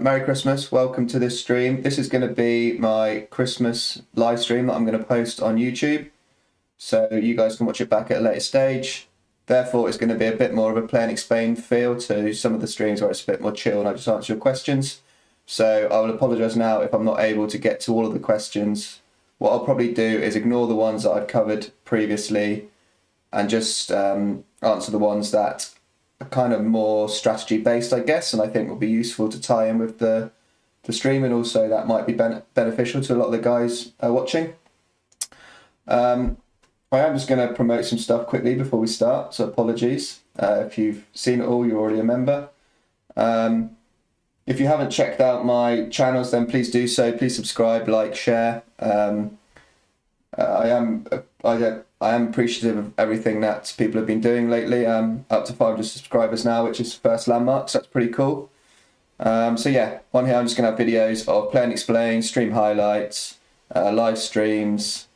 Merry Christmas, welcome to this stream. This is going to be my Christmas live stream that I'm going to post on YouTube, so you guys can watch it back at a later stage. Therefore, it's going to be a bit more of a play and explain feel to some of the streams where it's a bit more chill and I just answer your questions. So I will apologise now if I'm not able to get to all of the questions. What I'll probably do is ignore the ones that I've covered previously and just answer the ones that kind of more strategy based, I guess, and I think will be useful to tie in with the stream, and also that might be beneficial to a lot of the guys watching. I am just going to promote some stuff quickly before we start, so apologies if you've seen it all, you're already a member. If you haven't checked out my channels, then please do so. Please subscribe, like, share. I am appreciative of everything that people have been doing lately. Up to 500 subscribers now, which is first landmark, so that's pretty cool. So yeah, on here I'm just going to have videos of play and explain, stream highlights, live streams.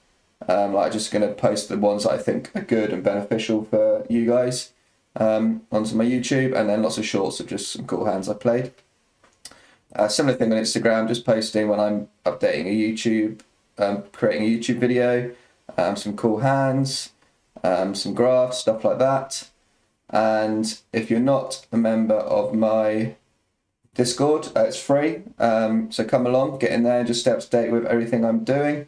I'm just going to post the ones that I think are good and beneficial for you guys onto my YouTube, and then lots of shorts of just some cool hands I played. Similar thing on Instagram, just posting when I'm updating a YouTube, creating a YouTube video, some cool hands, some graphs, stuff like that. And if you're not a member of my Discord, it's free, so come along, get in there and just stay up to date with everything I'm doing.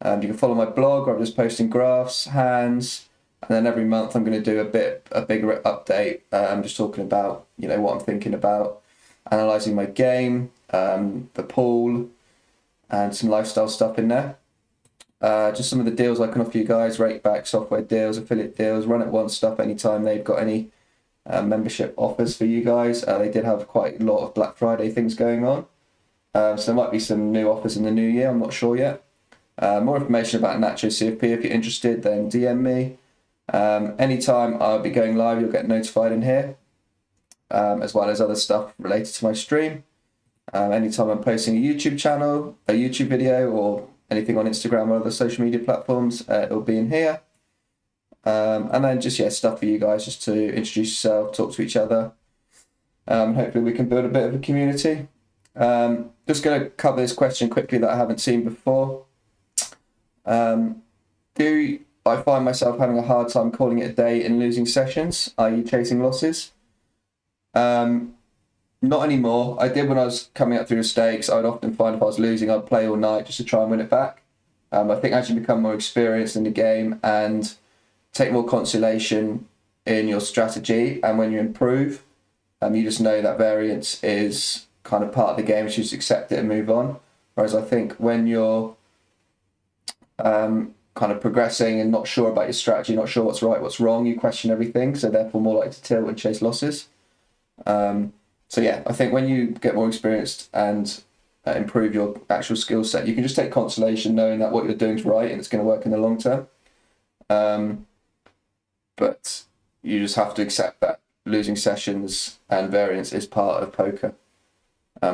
You can follow my blog where I'm just posting graphs, hands, and then every month I'm going to do a bigger update. I'm just talking about, what I'm thinking about, analysing my game, the pool, and some lifestyle stuff in there. Just some of the deals I can offer you guys: Rake back software deals, affiliate deals, run at once stuff anytime they've got any membership offers for you guys. They did have quite a lot of Black Friday things going on, so there might be some new offers in the new year, I'm not sure yet. More information about Nacho CFP, if you're interested, then DM me. Anytime I'll be going live, you'll get notified in here, as well as other stuff related to my stream. Anytime I'm posting a YouTube channel, a YouTube video, or anything on Instagram or other social media platforms, it'll be in here. And then just, stuff for you guys just to introduce yourself, talk to each other. Hopefully we can build a bit of a community. Just going to cover this question quickly that I haven't seen before. Do I find myself having a hard time calling it a day in losing sessions, i.e. chasing losses? Not anymore. I did when I was coming up through the stakes. I would often find if I was losing, I'd play all night just to try and win it back. I think as you become more experienced in the game and take more consolation in your strategy, and when you improve, you just know that variance is kind of part of the game, so you just accept it and move on. Whereas I think when you're kind of progressing and not sure about your strategy, not sure what's right, what's wrong, you question everything, so therefore more likely to tilt and chase losses. So yeah, I think when you get more experienced and improve your actual skill set, you can just take consolation knowing that what you're doing is right and it's going to work in the long term. But you just have to accept that losing sessions and variance is part of poker.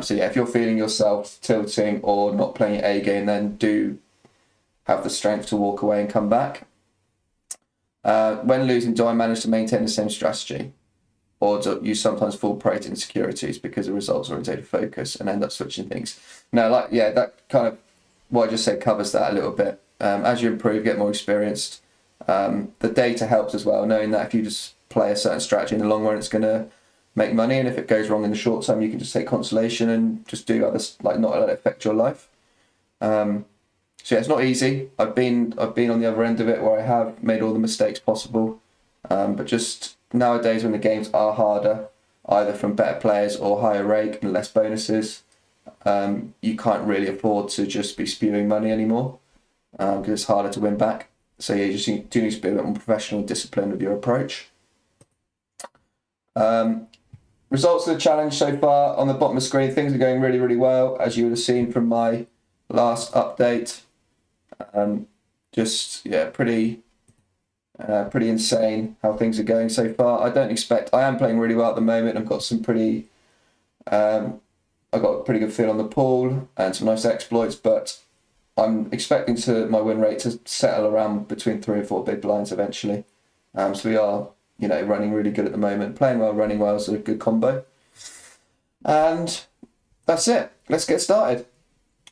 So yeah, if you're feeling yourself tilting or not playing your A game, then do have the strength to walk away and come back. When losing, do I manage to maintain the same strategy? Or do you sometimes fall prey to insecurities because of results-oriented focus and end up switching things? No, that kind of, what I just said covers that a little bit. As you improve, get more experienced. The data helps as well, knowing that if you just play a certain strategy in the long run, it's going to make money, and if it goes wrong in the short term, you can just take consolation and just do others, not let it affect your life. So yeah, it's not easy. I've been on the other end of it where I have made all the mistakes possible, but just nowadays when the games are harder, either from better players or higher rake and less bonuses, you can't really afford to just be spewing money anymore, because it's harder to win back. So yeah, you do need to be a bit more professional and disciplined with your approach. Results of the challenge so far on the bottom of the screen, things are going really, really well, as you would have seen from my last update. Pretty insane how things are going so far. I am playing really well at the moment. I've got a pretty good feel on the pool and some nice exploits, but I'm expecting my win rate to settle around between 3 and 4 big blinds eventually. So we are, running really good at the moment. Playing well, running well is a good combo. And that's it. Let's get started.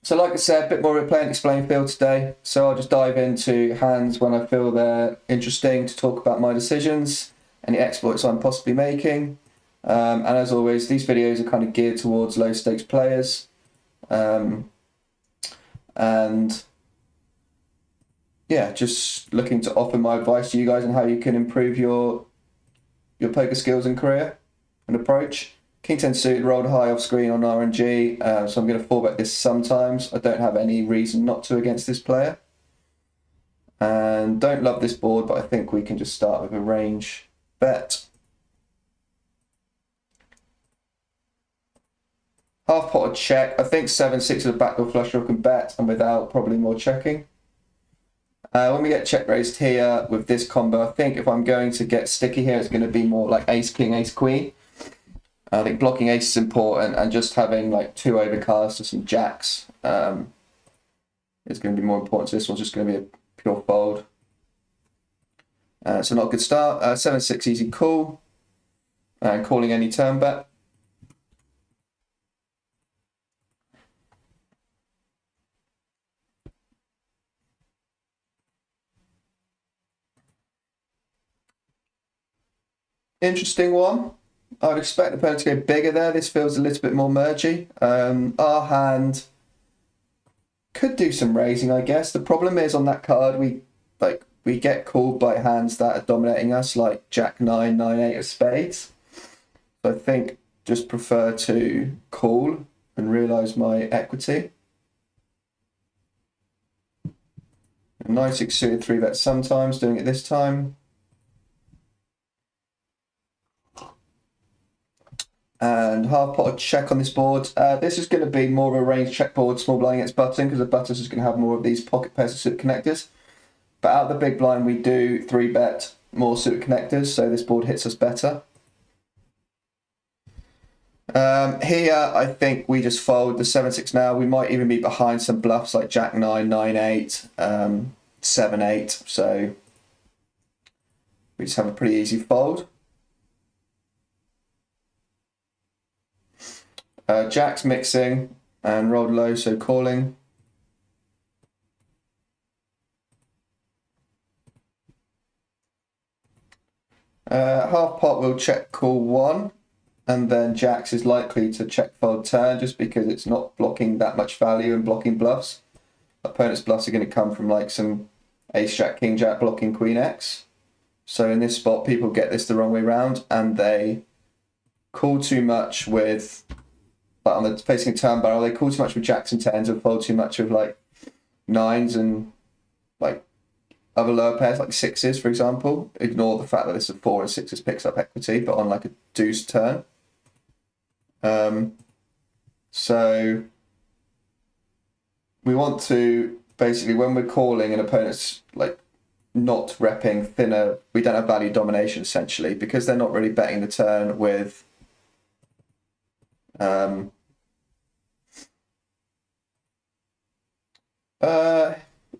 So like I said, a bit more of a play and explain feel today. So I'll just dive into hands when I feel they're interesting to talk about my decisions, any exploits I'm possibly making. And as always, these videos are kind of geared towards low stakes players. And yeah, just looking to offer my advice to you guys on how you can improve your poker skills and career and approach. King 10 suited, rolled high off screen on RNG, so I'm going to 4-bet this sometimes. I don't have any reason not to against this player. And don't love this board, but I think we can just start with a range bet. Half pot check. I think 7-6 is a backdoor flush draw can bet, and without probably more checking. When we get check raised here with this combo, I think if I'm going to get sticky here, it's going to be more like ace king, ace queen. I think blocking ace is important, and just having like 2 overcards to some jacks is going to be more important. So this one's just going to be a pure fold. So not a good start. 7-6 easy call, and calling any turn bet. Interesting one. I would expect the opponent to go bigger there. This feels a little bit more mergy. Our hand could do some raising, I guess. The problem is on that card, we get called by hands that are dominating us, like Jack 9, 9, 8 of spades. So I think just prefer to call and realise my equity. 9-6 suited 3-bet sometimes, doing it this time. And half pot check on this board. This is going to be more of a range check board, small blind against button, because the buttons is going to have more of these pocket pairs of suited connectors. But out of the big blind, we do 3-bet more suited connectors, so this board hits us better. Here, I think we just fold the 7-6 now. We might even be behind some bluffs like Jack 9, 9, 8, 7, 8. So we just have a pretty easy fold. Jack's mixing and rolled low, so calling. Half pot will check call 1, and then Jack's is likely to check fold turn just because it's not blocking that much value and blocking bluffs. Opponent's bluffs are going to come from like some ace jack, king jack blocking queen x. So in this spot, people get this the wrong way round and they call too much with, but on the facing a turn barrel, they call too much with jacks and 10s and fold too much with like 9s and like other lower pairs like 6s, for example. Ignore the fact that this is 4 and 6s picks up equity, but on like a deuce turn. So we want to basically, when we're calling an opponent's like not repping thinner, we don't have value domination essentially because they're not really betting the turn with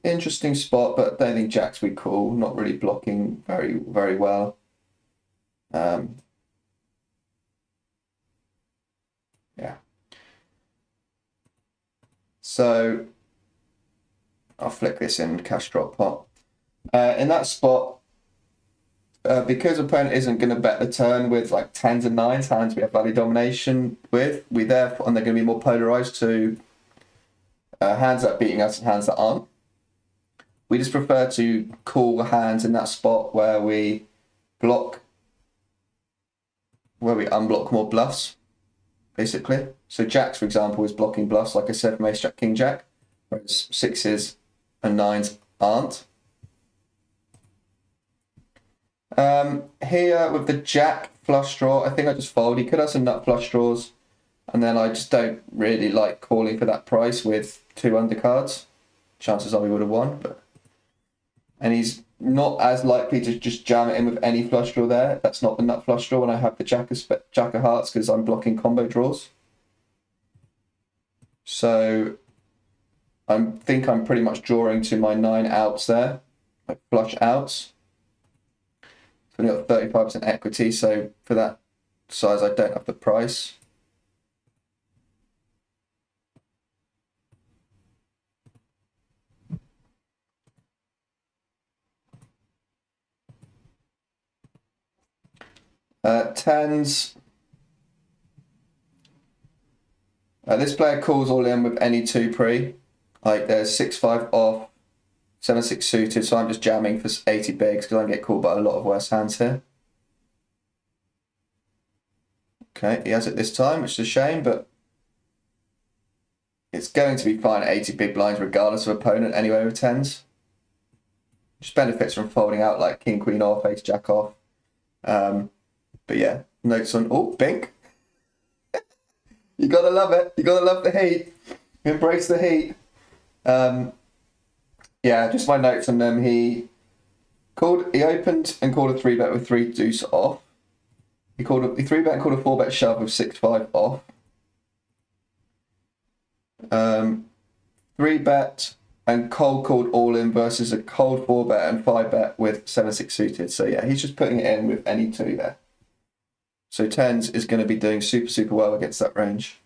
interesting spot, but I don't think jacks we call, not really blocking very, very well. Yeah. So I'll flick this in cash drop pot. In that spot, because opponent isn't going to bet the turn with like 10s and 9s, hands we have value domination with, we therefore, and they're going to be more polarized to hands that are beating us and hands that aren't. We just prefer to call hands in that spot where we block, where we unblock more bluffs, basically. So jacks, for example, is blocking bluffs, like I said, from ace jack, king jack, whereas 6s and 9s aren't. Here with the jack flush draw, I think I just fold. He could have some nut flush draws, and then I just don't really like calling for that price with 2 undercards. Chances are we would have won, but and he's not as likely to just jam it in with any flush draw there. That's not the nut flush draw when I have the jack of hearts because I'm blocking combo draws. So I think I'm pretty much drawing to my 9 outs there, like flush outs. So we've got 35% equity, so for that size I don't have the price. Tens. This player calls all in with any two pre. Like there's 6-5 off, 7-6 suited, so I'm just jamming for 80 bigs because I get called by a lot of worse hands here. Okay, he has it this time, which is a shame, but it's going to be fine at 80 big blinds regardless of opponent anyway with tens. Just benefits from folding out like king, queen off, ace, jack off. But yeah, notes on, oh, bink. You gotta love it. You gotta love the heat. Embrace the heat. Yeah, just my notes on them. He opened and called a 3-bet with 3 deuce off. He 3-bet and called a 4-bet shove with 6-5 off. 3-bet and cold called all in versus a cold 4-bet and 5-bet with 7-6 suited. So yeah, he's just putting it in with any two there. So tens is going to be doing super, super well against that range.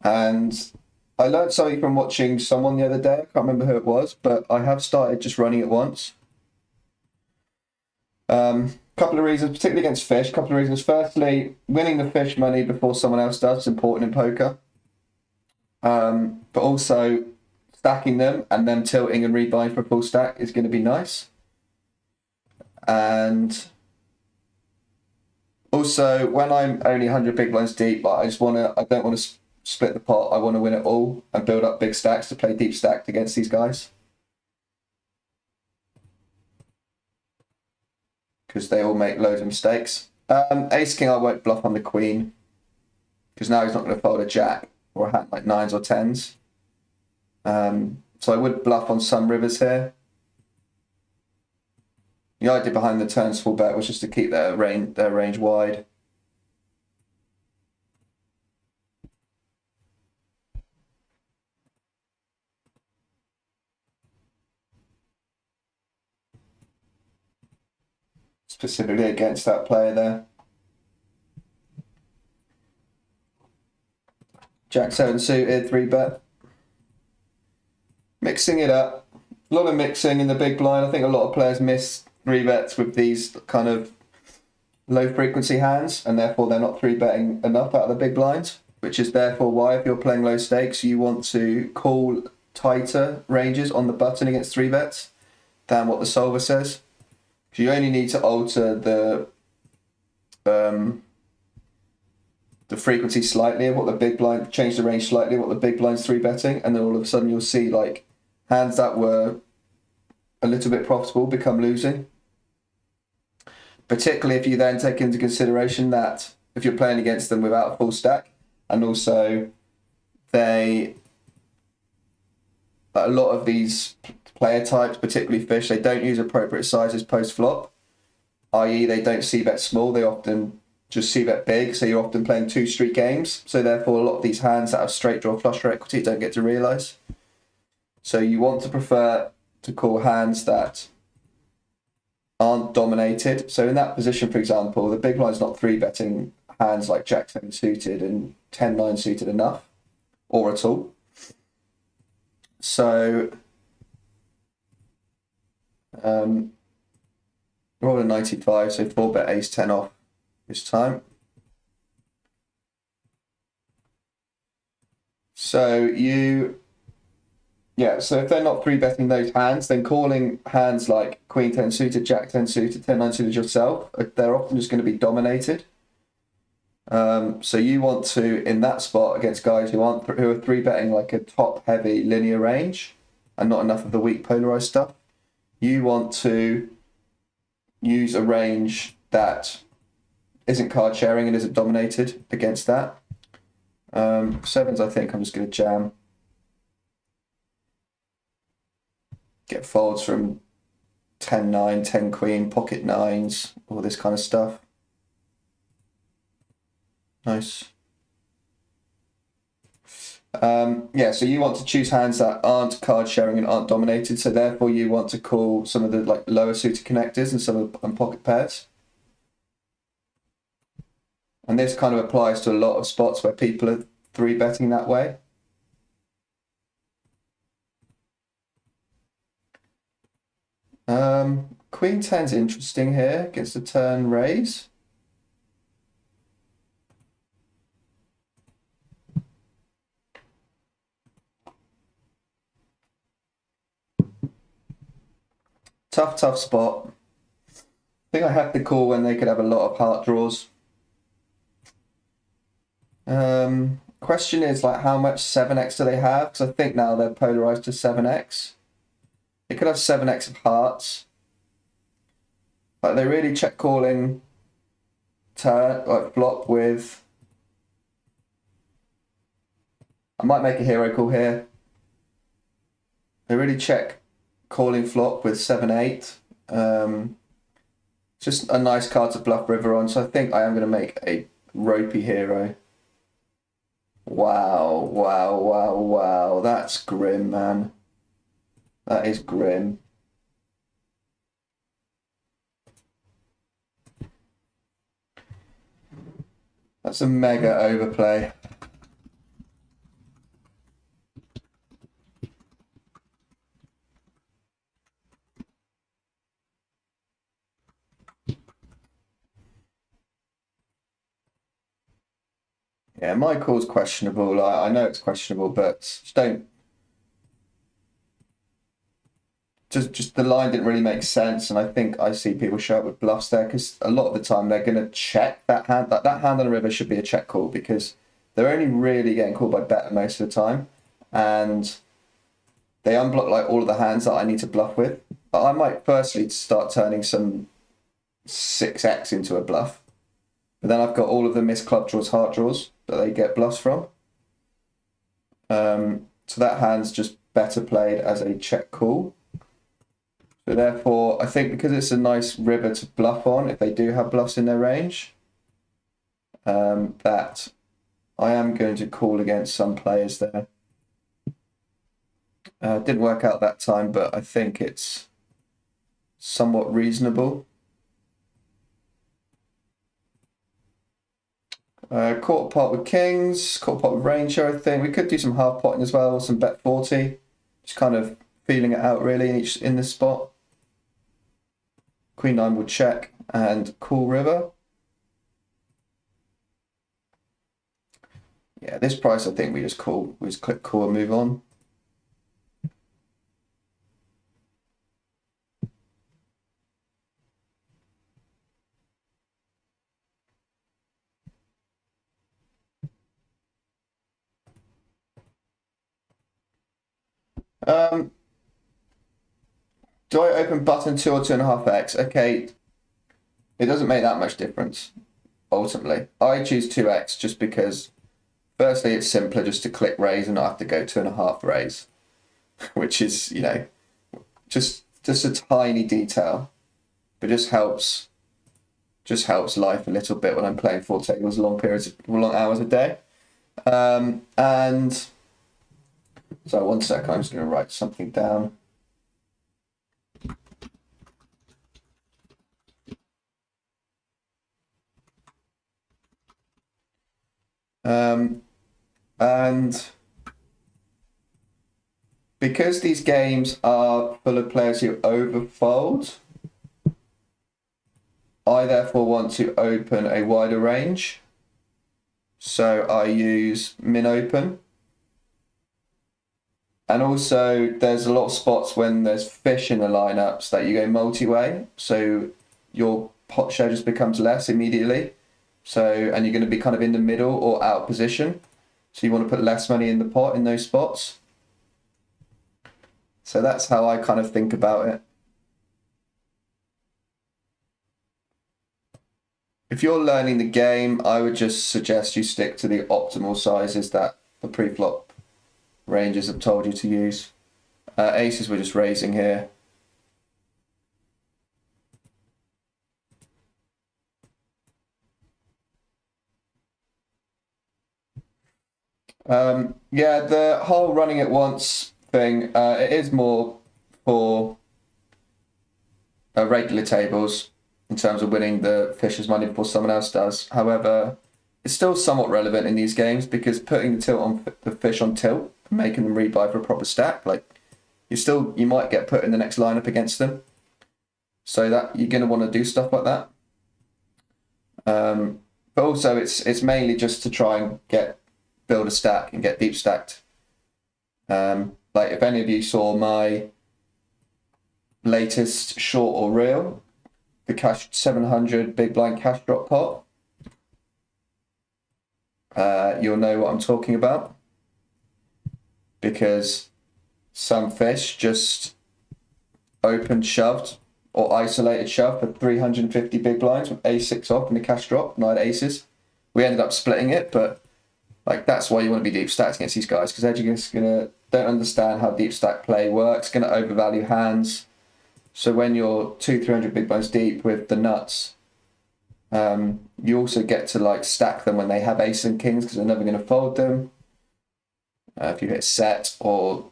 And I learned something from watching someone the other day. I can't remember who it was, but I have started just running it once. Couple of reasons, particularly against fish. Couple of reasons. Firstly, winning the fish money before someone else does is important in poker. But also stacking them and then tilting and rebuying for a full stack is going to be nice. And also, when I'm only 100 big blinds deep, I don't want to split the pot. I want to win it all and build up big stacks to play deep stacked against these guys. Because they all make loads of mistakes. Ace king, I won't bluff on the queen. Because now he's not going to fold a jack or a hand like 9s or 10s. So I would bluff on some rivers here. The idea behind the turns full bet was just to keep their range wide. Specifically against that player there. Jack 7 suited, 3-bet. Mixing it up. A lot of mixing in the big blind. I think a lot of players miss 3-bets with these kind of low frequency hands, and therefore they're not 3-betting enough out of the big blinds, which is therefore why if you're playing low stakes, you want to call tighter ranges on the button against 3-bets than what the solver says. Because you only need to alter the frequency slightly of what the big blind, change the range slightly of what the big blind's 3-betting, and then all of a sudden you'll see like hands that were a little bit profitable become losing. Particularly if you then take into consideration that if you're playing against them without a full stack, and also a lot of these player types, particularly fish, they don't use appropriate sizes post-flop, i.e. they don't c-bet small, they often just c-bet big, so you're often playing 2 street games, so therefore a lot of these hands that have straight draw flush draw equity don't get to realise. So you want to prefer to call hands that aren't dominated. So in that position, for example, the big blind's not 3-betting hands like Jack 7 suited and 10-9 suited enough, or at all. So roll a 95, so 4-bet ace 10 off this time. So so if they're not 3-betting those hands, then calling hands like Queen 10 suited, Jack 10 suited, 10-9 suited yourself, they're often just going to be dominated. So you want to, in that spot against guys who are 3-betting like a top-heavy linear range and not enough of the weak polarized stuff, you want to use a range that isn't card sharing and isn't dominated against that. 7s, I think I'm just going to jam. Get folds from 10-9, 10 queen, pocket 9s, all this kind of stuff. Nice. So you want to choose hands that aren't card sharing and aren't dominated, so therefore you want to call some of the like lower suited connectors and some of the pocket pairs. And this kind of applies to a lot of spots where people are 3-betting that way. Queen 10's interesting here against the turn raise. Tough spot. I think I have to call when they could have a lot of heart draws. Question is like how much 7x do they have? Because I think now they're polarized to 7x. They could have 7x of hearts. Like they really check calling turn like flop with. I might make a hero call here. They really check calling flop with 7-8. Just a nice card to bluff river on. So I think I am going to make a ropey hero. Wow. That's grim, man. That is grim. That's a mega overplay. Yeah, my call's questionable. I know it's questionable, but just don't. Just the line didn't really make sense, and I think I see people show up with bluffs there because a lot of the time they're going to check that hand. That hand on the river should be a check call because they're only really getting called by bet most of the time, and they unblock like all of the hands that I need to bluff with. But I might firstly start turning some 6x into a bluff, but then I've got all of the missed club draws, heart draws that they get bluffs from. So that hand's just better played as a check call. So therefore, I think because it's a nice river to bluff on, if they do have bluffs in their range, that I am going to call against some players there. Didn't work out that time, but I think it's somewhat reasonable. Quarter pot with kings, quarter pot with range, I think. We could do some half potting as well, some bet 40. Just kind of feeling it out really in this spot. Queen 9 will check and call river. Yeah, this price I think we just call. We just click call and move on. Do I open button 2 or 2.5x? Okay, it doesn't make that much difference, ultimately. I choose 2x just because, firstly, it's simpler just to click raise and not have to go 2.5 raise, which is, you know, just a tiny detail, but just helps life a little bit when I'm playing 4 tables, long hours a day. And so 1 sec, I'm just going to write something down. And because these games are full of players who overfold, I therefore want to open a wider range. So I use min open. And also there's a lot of spots when there's fish in the lineups that you go multi-way. So your pot share just becomes less immediately. So, and you're going to be kind of in the middle or out of position. So you want to put less money in the pot in those spots. So that's how I kind of think about it. If you're learning the game, I would just suggest you stick to the optimal sizes that the pre-flop ranges have told you to use. Aces we're just raising here. Yeah, the whole running at once thing, it is more for regular tables in terms of winning the fisher's money before someone else does. However, it's still somewhat relevant in these games because putting the tilt on the fish on tilt and making them rebuy for a proper stack, like you might get put in the next lineup against them. So that you're going to want to do stuff like that. But also it's mainly just to try and build a stack and get deep stacked. Like if any of you saw my latest short or reel, the cash 700 big blind cash drop pot, you'll know what I'm talking about, because some fish just open shoved or isolated shove for 350 big blinds with a6 off and a cash drop, and I had aces. We ended up splitting it, but like that's why you want to be deep stacked against these guys, because they're just don't understand how deep stack play works, gonna overvalue hands. So when you're 200-300 big blinds deep with the nuts, you also get to like stack them when they have ace and kings, because they're never going to fold them. If you hit set or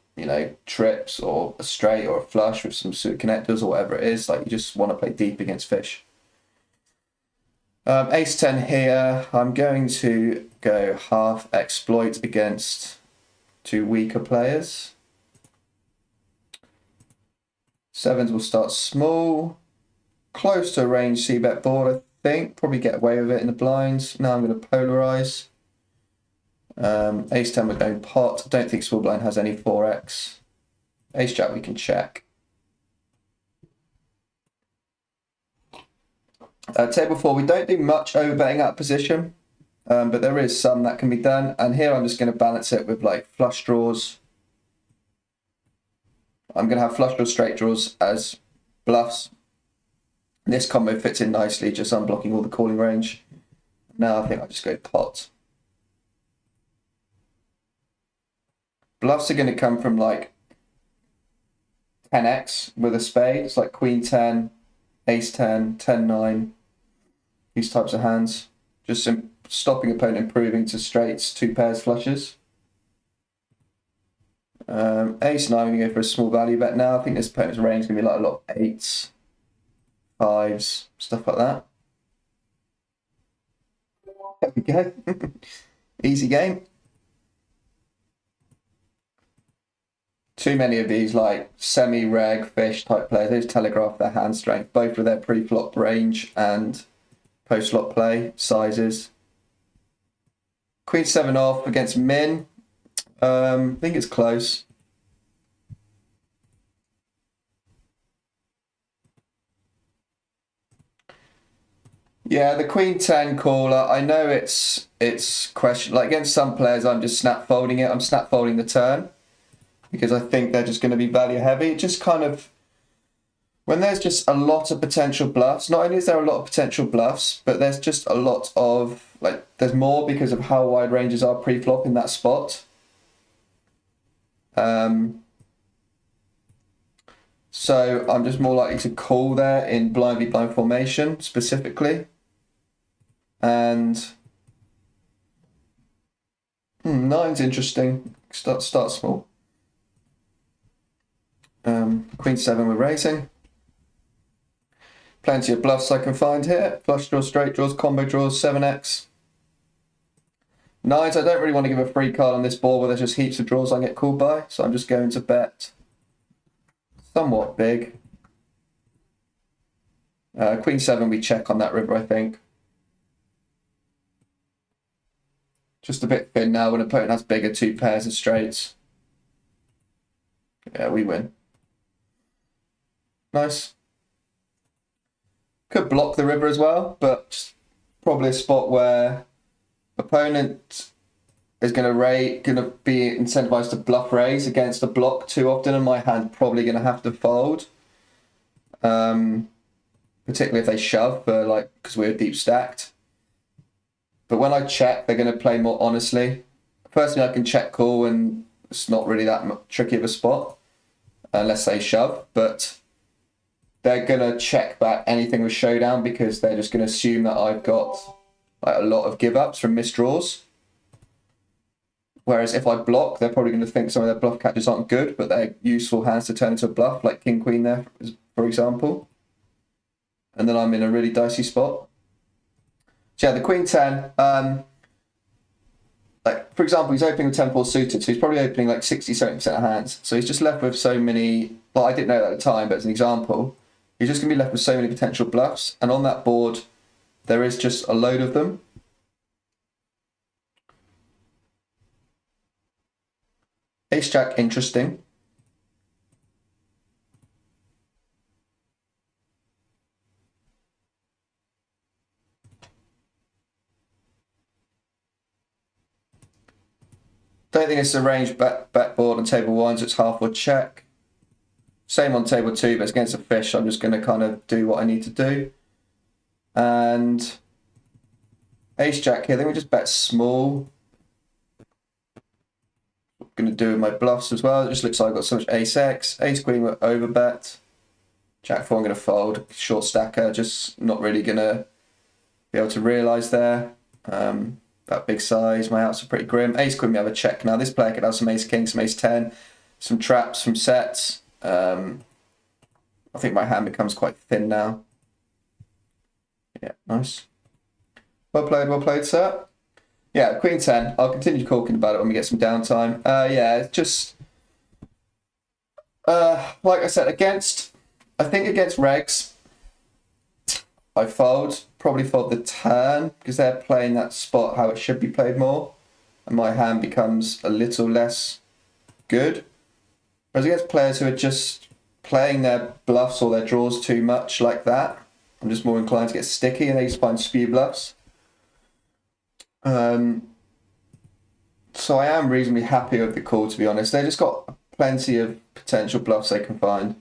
trips or a straight or a flush with some suited connectors or whatever it is, like you just want to play deep against fish. Ace 10 here. I'm going to go half exploit against two weaker players. Sevens will start small, close to a range c-bet board, I think. Probably get away with it in the blinds. Now I'm going to polarize. Ace 10 we're going pot. I don't think small blind has any 4x. Ace jack we can check. Table 4, we don't do much overbetting out of position, but there is some that can be done. And here I'm just going to balance it with like flush draws. I'm going to have flush draws, straight draws as bluffs. This combo fits in nicely, just unblocking all the calling range. Now I think I'll just go pot. Bluffs are going to come from like 10x with a spade. It's like queen 10, ace 10, 10 9. These types of hands. Just stopping opponent improving to straights, two pairs flushes. Ace 9, we go for a small value bet now. I think this opponent's range is going to be like a lot of 8s, 5s, stuff like that. There we go. Easy game. Too many of these like semi-reg fish type players, they just telegraph their hand strength, both with their pre-flop range and post-flop play sizes. Queen 7 off against min. I think it's close. Yeah, the queen 10 caller. I know it's question like against some players. I'm just snap folding it. I'm snap folding the turn because I think they're just going to be value heavy. It just kind of when there's just a lot of potential bluffs. Not only is there a lot of potential bluffs, but there's just a lot of there's more because of how wide ranges are pre-flop in that spot. So I'm just more likely to call there in blind v blind formation specifically. And 9's interesting. Start small. Queen 7 we're raising. Plenty of bluffs I can find here. Flush draws, straight draws, combo draws, 7x. 9s, I don't really want to give a free card on this board where there's just heaps of draws I can get called by. So I'm just going to bet somewhat big. Queen 7 we check on that river, I think. Just a bit thin now when an opponent has bigger two pairs of straights. Yeah, we win. Nice. Could block the river as well, but probably a spot where opponent is going to be incentivized to bluff raise against a block too often, and my hand probably going to have to fold. Particularly if they shove for because we're deep stacked. But when I check, they're going to play more honestly. Personally, I can check call and it's not really that tricky of a spot unless they shove, but they're going to check back anything with showdown because they're just going to assume that I've got a lot of give ups from misdraws. Whereas if I block, they're probably going to think some of their bluff catches aren't good, but they're useful hands to turn into a bluff, like King Queen there, for example. And then I'm in a really dicey spot. So yeah, the Queen 10, for example, he's opening with 10-4 suited, so he's probably opening 60-70% of hands. So he's just left with so many, I didn't know that at the time, but as an example, he's just going to be left with so many potential bluffs. And on that board, there is just a load of them. Ace Jack, interesting. Don't think it's a range backboard on table 1, so it's half wood check. Same on table 2, but it's against a fish, so I'm just going to kind of do what I need to do. And Ace Jack here, I think we just bet small. I'm going to do with my bluffs as well. It just looks like I've got so much Ace X. Ace Queen, we're over bet. Jack 4, I'm going to fold. Short stacker, just not really going to be able to realise there. That big size, my outs are pretty grim. Ace Queen, we have a check now. This player could have some Ace King, some Ace 10, some traps, some sets. I think my hand becomes quite thin now. Yeah, nice. Well played, sir. Yeah, Queen 10. I'll continue talking about it when we get some downtime. Yeah, it's just like I said, I think against regs, I probably fold the turn because they're playing that spot how it should be played more, and my hand becomes a little less good. Whereas against players who are just playing their bluffs or their draws too much like that, I'm just more inclined to get sticky and they just find spew bluffs. So I am reasonably happy with the call, to be honest. They just got plenty of potential bluffs they can find.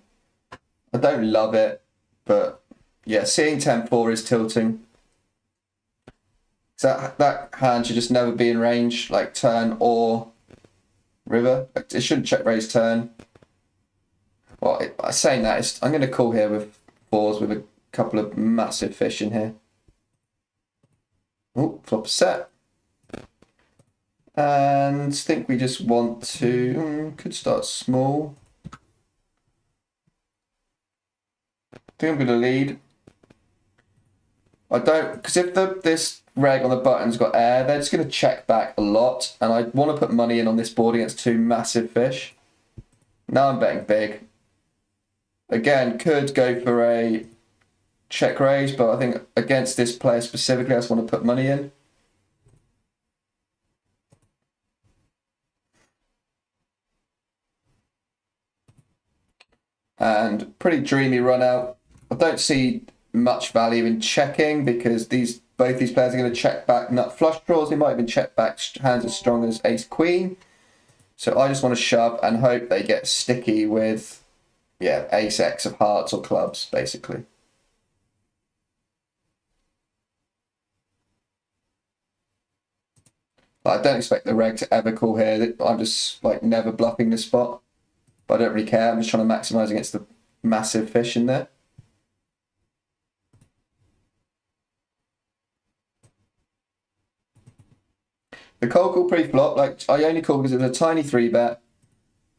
I don't love it, but yeah, seeing 10-4 is tilting. So that hand should just never be in range, like turn or river. It shouldn't check raise turn. Well, saying that, I'm going to call here with 4s with a couple of massive fish in here. Oh, flop a set. And I think we just want to, could start small. I think I'm going to lead. I don't, because if this reg on the button's got air, they're just going to check back a lot. And I want to put money in on this board against 2 massive fish. Now I'm betting big. Again, could go for a check raise, but I think against this player specifically, I just want to put money in. And pretty dreamy run out. I don't see much value in checking because both these players are going to check back nut flush draws. They might even check back hands as strong as Ace Queen. So I just want to shove and hope they get sticky with, yeah, Ace X of hearts or clubs, basically. I don't expect the reg to ever call here. I'm just like never bluffing this spot. But I don't really care. I'm just trying to maximise against the massive fish in there. The cold call pre-flop, like I only call because it's a tiny 3-bet.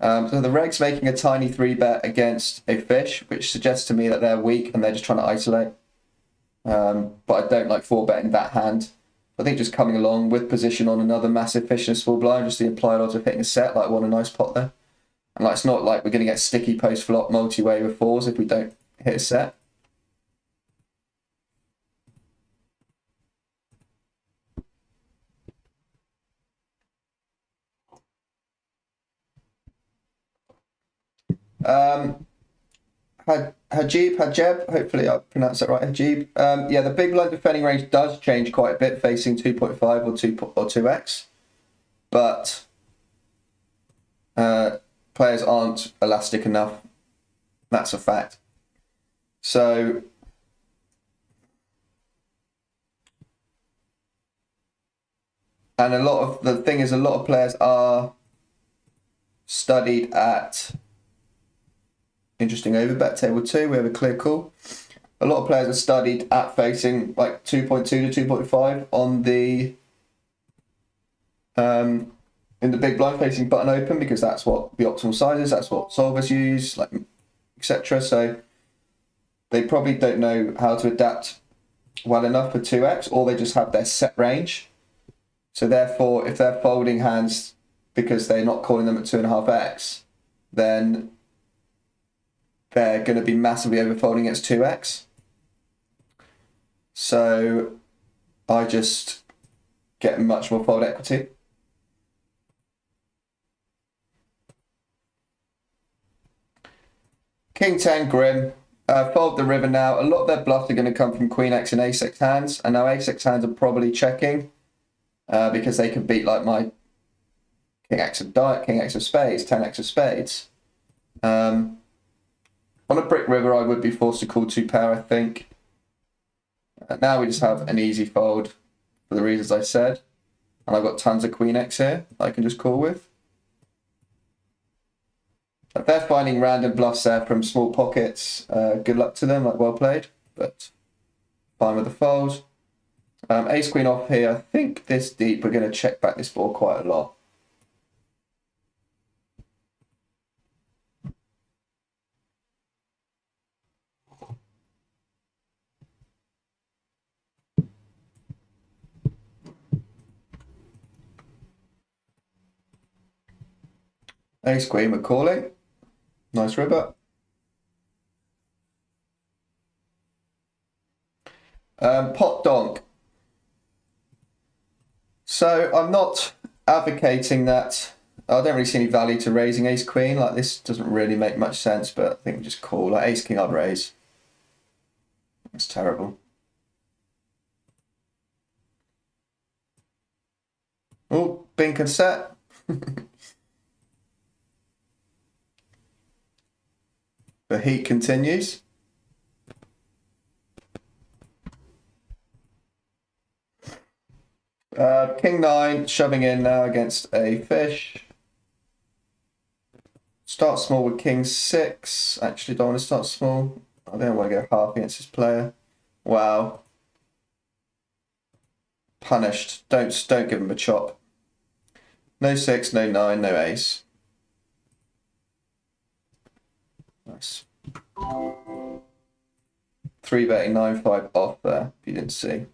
So the reg's making a tiny 3-bet against a fish, which suggests to me that they're weak and they're just trying to isolate. But I don't like 4-betting that hand. I think just coming along with position on another massive fish in a small blind, just the implied odds of hitting a set, like I want a nice pot there. And like it's not like we're going to get sticky post-flop multi-way with 4s if we don't hit a set. Hajib, hopefully I pronounced that right, Hajib. Yeah, the big blind defending range does change quite a bit, facing 2.5 or 2x. But players aren't elastic enough. That's a fact. So and a lot of players are studied at interesting overbet table 2. We have a clear call. A lot of players are studied at facing like 2.2 to 2.5 on the in the big blind facing button open because that's what the optimal size is. That's what solvers use, like etc. So they probably don't know how to adapt well enough for 2x, or they just have their set range. So therefore, if they're folding hands because they're not calling them at 2.5x, then they're going to be massively overfolding against 2x. So I just get much more fold equity. King 10 Grim. Fold the river now. A lot of their bluffs are going to come from Queen X and Ace X hands. And now Ace X hands are probably checking because they can beat like my King X of spades, 10x of spades. On a brick river, I would be forced to call 2 pair, I think. Now we just have an easy fold for the reasons I said. And I've got tons of Queen X here I can just call with. If they're finding random bluffs there from small pockets, good luck to them, like well played, but fine with the fold. Ace Queen off here. I think this deep, we're going to check back this board quite a lot. Ace Queen, we're calling. Nice river. Pot donk. So I'm not advocating that. I don't really see any value to raising Ace Queen. Like, this doesn't really make much sense, but I think we just call. Like, Ace King I'd raise. That's terrible. Oh, Bink and set. The heat continues. King 9 shoving in now against a fish. Start small with King 6. Actually, don't want to start small. I don't want to go half against this player. Wow. Punished. Don't give him a chop. No 6, no 9, no ace. Nice. 3-betting 9-5 off there, if you didn't see.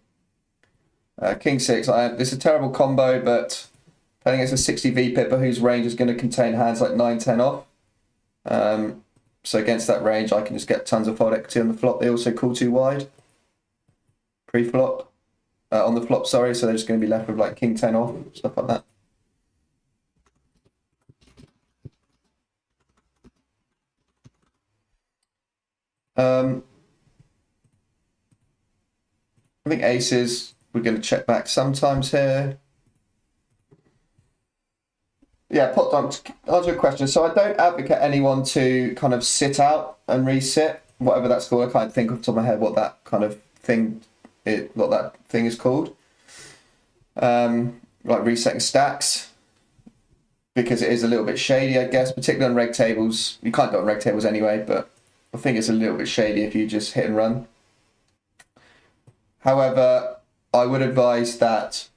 King 6, this is a terrible combo, but playing against a 60 V pipper whose range is going to contain hands like 9-10 off. So against that range, I can just get tons of fold equity on the flop. They also call too wide. Pre-flop. On the flop, sorry, so they're just going to be left with like King 10 off, stuff like that. I think aces, we're going to check back sometimes here. Yeah, pot donk, to answer your question. So I don't advocate anyone to kind of sit out and resit, whatever that's called. I can't think off the top of my head what that kind of thing is called. Like resetting stacks, because it is a little bit shady, I guess, particularly on reg tables. You can't do it on reg tables anyway, but I think it's a little bit shady if you just hit and run. However, I would advise that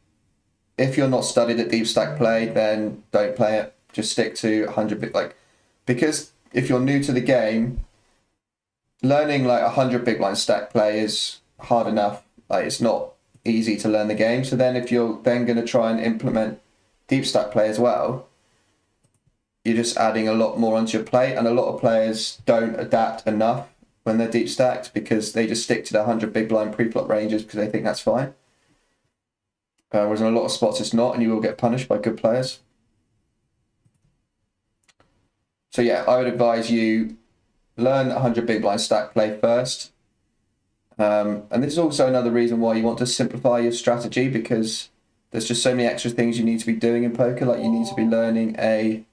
if you're not studied at deep stack play, then don't play it. Just stick to 100 big, because if you're new to the game, learning like 100 big blind stack play is hard enough. Like, it's not easy to learn the game. So then if you're then going to try and implement deep stack play as well, you're just adding a lot more onto your plate, and a lot of players don't adapt enough when they're deep stacked because they just stick to the 100 big blind pre-flop ranges because they think that's fine. Whereas in a lot of spots it's not, and you will get punished by good players. So yeah, I would advise you learn 100 big blind stack play first. And this is also another reason why you want to simplify your strategy, because there's just so many extra things you need to be doing in poker. Like, you need to be learning a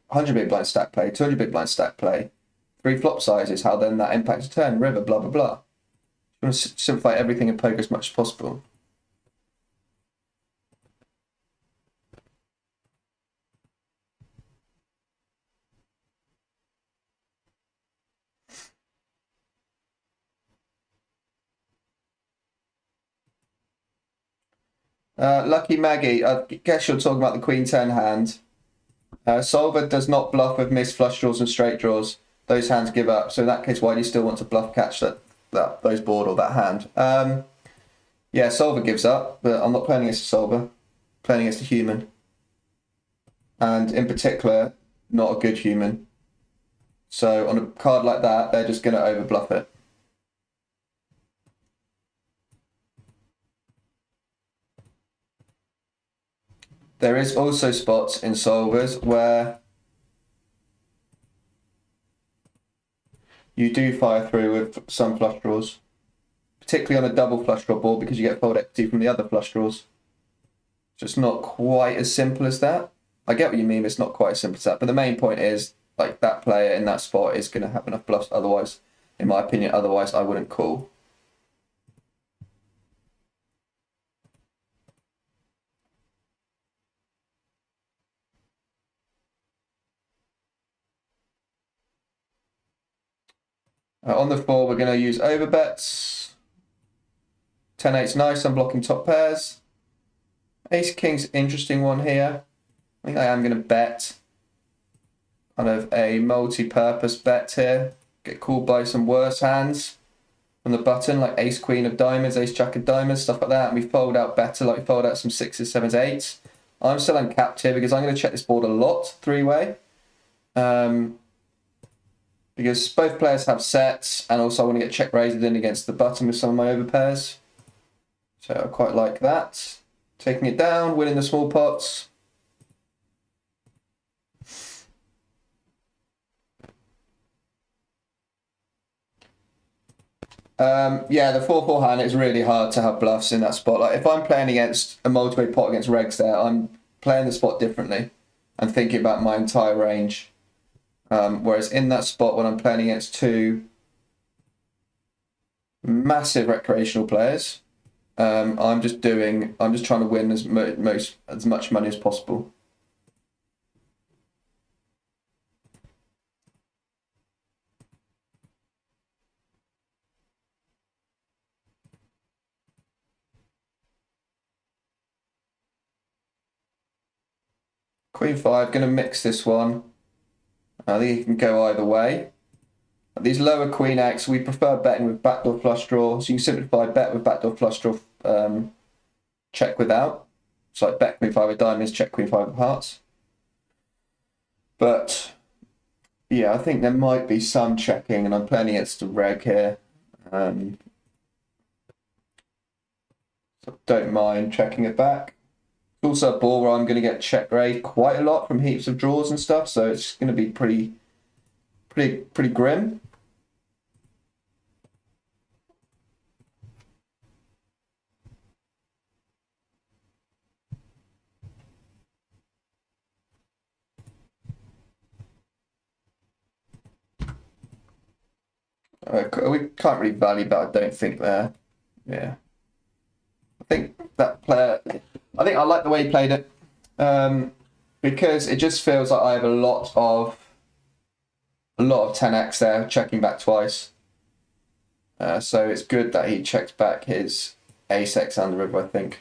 100 big blind stack play, 200 big blind stack play, 3 flop sizes, how then that impacts a turn, river, blah, blah, blah. You want to simplify everything in poker as much as possible. Lucky Maggie, I guess you're talking about the Queen 10 hand. Solver does not bluff with missed flush draws and straight draws. Those hands give up. So in that case, why do you still want to bluff catch those board or that hand? Yeah, Solver gives up, but I'm not playing against a Solver. I'm playing against a human. and in particular, not a good human. So on a card like that, they're just going to overbluff it. There is also spots in solvers where you do fire through with some flush draws, particularly on a double flush draw board because you get fold equity from the other flush draws. So it's not quite as simple as that. I get what you mean, it's not quite as simple as that. But the main point is, like, that player in that spot is going to have enough bluffs. Otherwise, in my opinion, I wouldn't call. On the 4, we're going to use overbets. 10-8's nice, I'm blocking top pairs. Ace-King's interesting one here. I think I am going to bet. Kind of a multi-purpose bet here. Get called by some worse hands on the button, like Ace-Queen of diamonds, Ace-Jack of diamonds, stuff like that. And we fold out better, like we fold out some 6s, 7s, 8s. I'm still uncapped here because I'm going to check this board a lot, three-way. Because both players have sets, and also I want to get check raised in against the button with some of my overpairs. So I quite like that. Taking it down, winning the small pots. Yeah, the 4-4 hand, it's really hard to have bluffs in that spot. Like if I'm playing against a multi-way pot against regs there, I'm playing the spot differently and thinking about my entire range. Whereas in that spot, when I'm playing against two massive recreational players, I'm just trying to win as much money as possible. Queen 5, going to mix this one. I think it can go either way. These lower Queen X, we prefer betting with backdoor flush draw. So you can simplify bet with backdoor flush draw, check without. So like bet Queen 5 of diamonds, check Queen 5 of hearts. But yeah, I think there might be some checking, and I'm playing against a reg here. So don't mind checking it back. Also a ball where I'm going to get check raised quite a lot from heaps of draws and stuff, so it's going to be pretty grim. We can't really value that, I don't think, there. Yeah. I think that player, I think I like the way he played it, because it just feels like I have a lot of 10x there, checking back twice. So it's good that he checks back his ace-x under river, I think.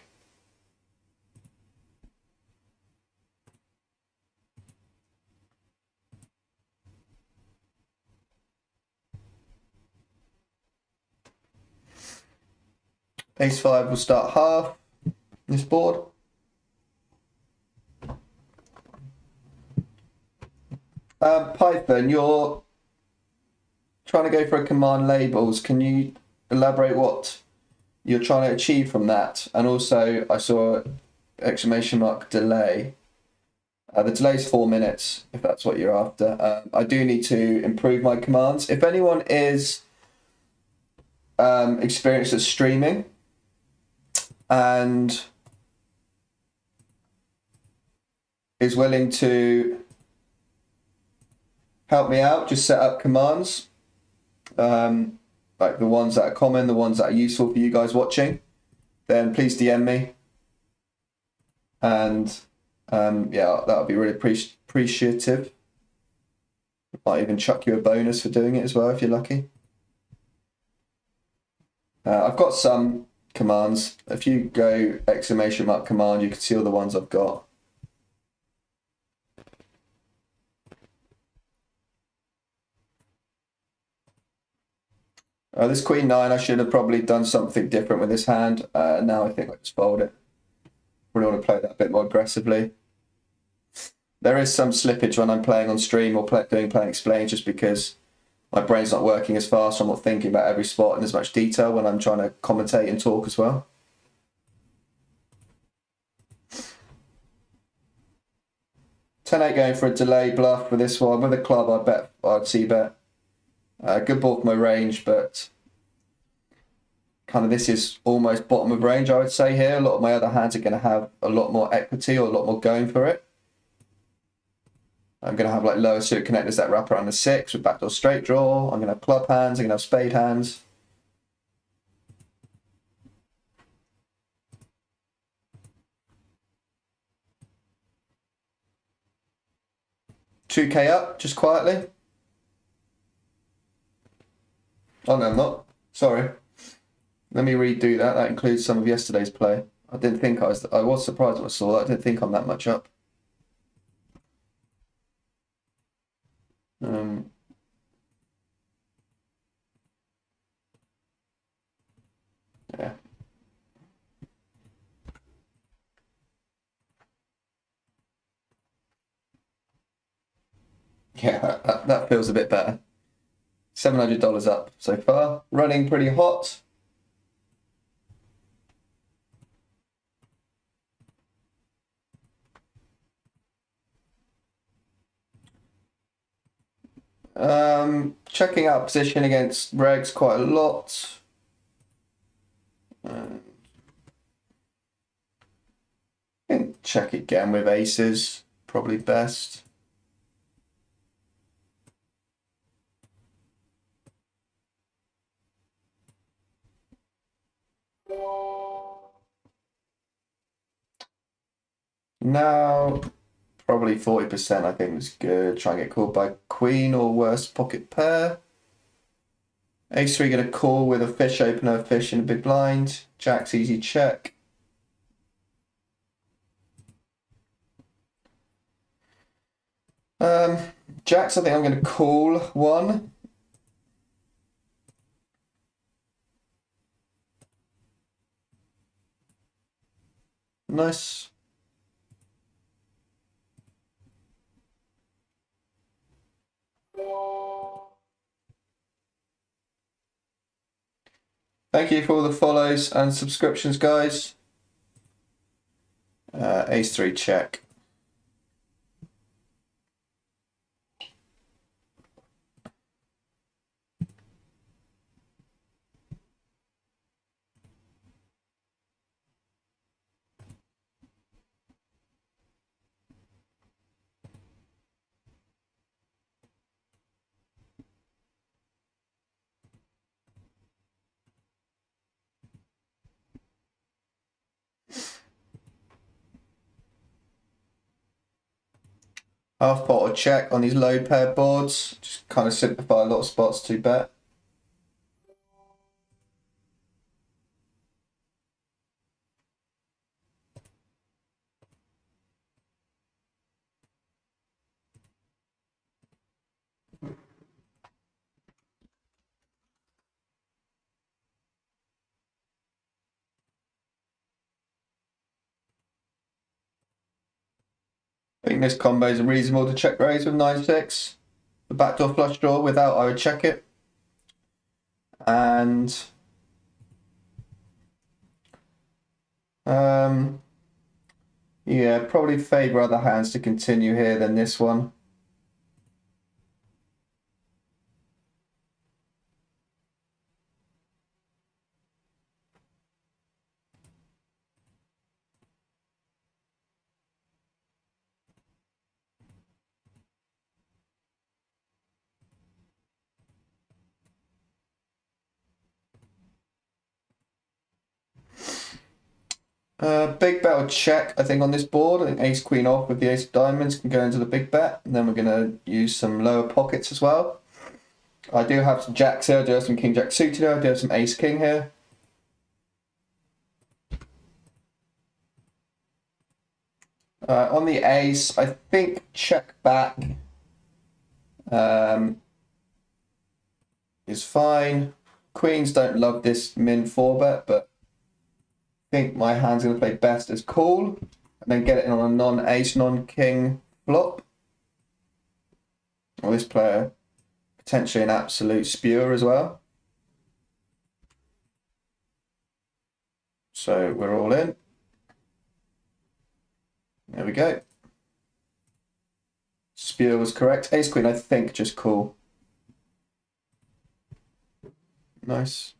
Ace-5 will start half this board. Python, you're trying to go for a command labels. Can you elaborate what you're trying to achieve from that? And also, I saw exclamation mark delay. The delay is 4 minutes, if that's what you're after. I do need to improve my commands. If anyone is experienced at streaming and is willing to help me out, just set up commands, like the ones that are common, the ones that are useful for you guys watching, then please DM me. And yeah, that would be really appreciative. Might even chuck you a bonus for doing it as well if you're lucky. I've got some commands. If you go exclamation mark command, you can see all the ones I've got. This Queen 9, I should have probably done something different with this hand. Now I think I just fold it. Really want to play that a bit more aggressively. There is some slippage when I'm playing on stream or playing explain, just because my brain's not working as fast. I'm not thinking about every spot in as much detail when I'm trying to commentate and talk as well. 10-8 going for a delay bluff with this one. With a club, I'd c-bet. Good ball for my range, but kind of this is almost bottom of range, I would say here. A lot of my other hands are going to have a lot more equity or a lot more going for it. I'm going to have like lower suit connectors that wrap around the 6 with backdoor straight draw. I'm going to have club hands. I'm going to have spade hands. $2K up, just quietly. Oh no, I'm not. Sorry. Let me redo that. That includes some of yesterday's play. I didn't think I was surprised when I saw that. I didn't think I'm that much up. Yeah. Yeah, that feels a bit better. $700 up so far. Running pretty hot. Checking out position against regs quite a lot. And check again with aces, probably best. Now, probably 40% I think was good. Try and get called by queen or worse pocket pair. Ace-3 get a call with a fish opener, fish in a big blind. Jack's easy check. Jacks, I think I'm going to call one. Nice. Thank you for all the follows and subscriptions, guys. Ace-3 check. Half pot or check on these low pair boards. Just kind of simplify a lot of spots to bet. I think this combo is reasonable to check raise with 9-6. The backdoor flush draw without, I would check it. And yeah, probably favour other hands to continue here than this one. Big bet or check, I think, on this board. I think ace queen off with the ace of diamonds can go into the big bet. And then we're going to use some lower pockets as well. I do have some jacks here. I do have some king jack suited here. I do have some ace king here. On the ace, I think check back is fine. Queens don't love this min 4-bet, but I think my hand's going to play best as call. And then get it in on a non-ace, non-king flop. Well, this player, potentially an absolute spewer as well. So we're all in. There we go. Spear was correct. Ace queen, I think, just call. Nice.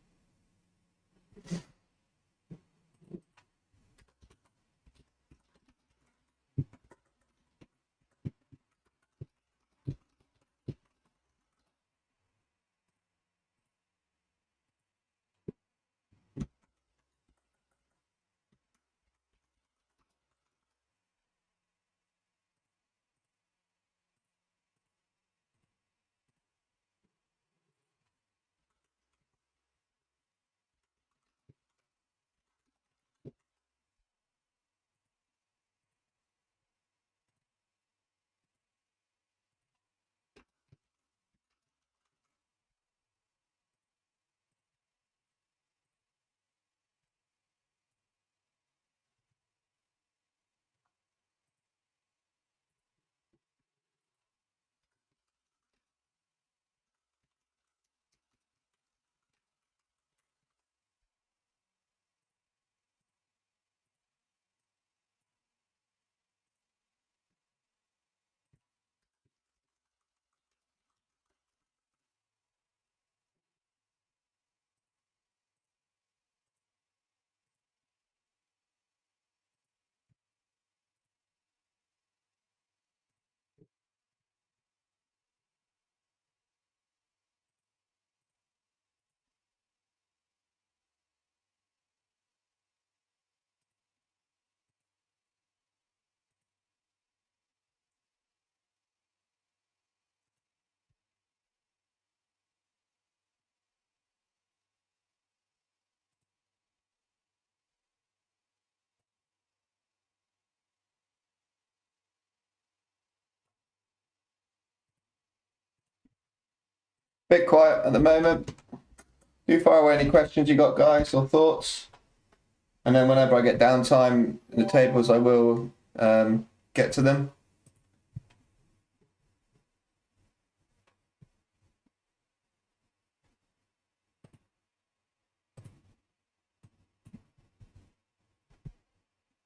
Bit quiet at the moment. Do fire away any questions you got, guys, or thoughts. And then whenever I get downtime in the tables, I will get to them.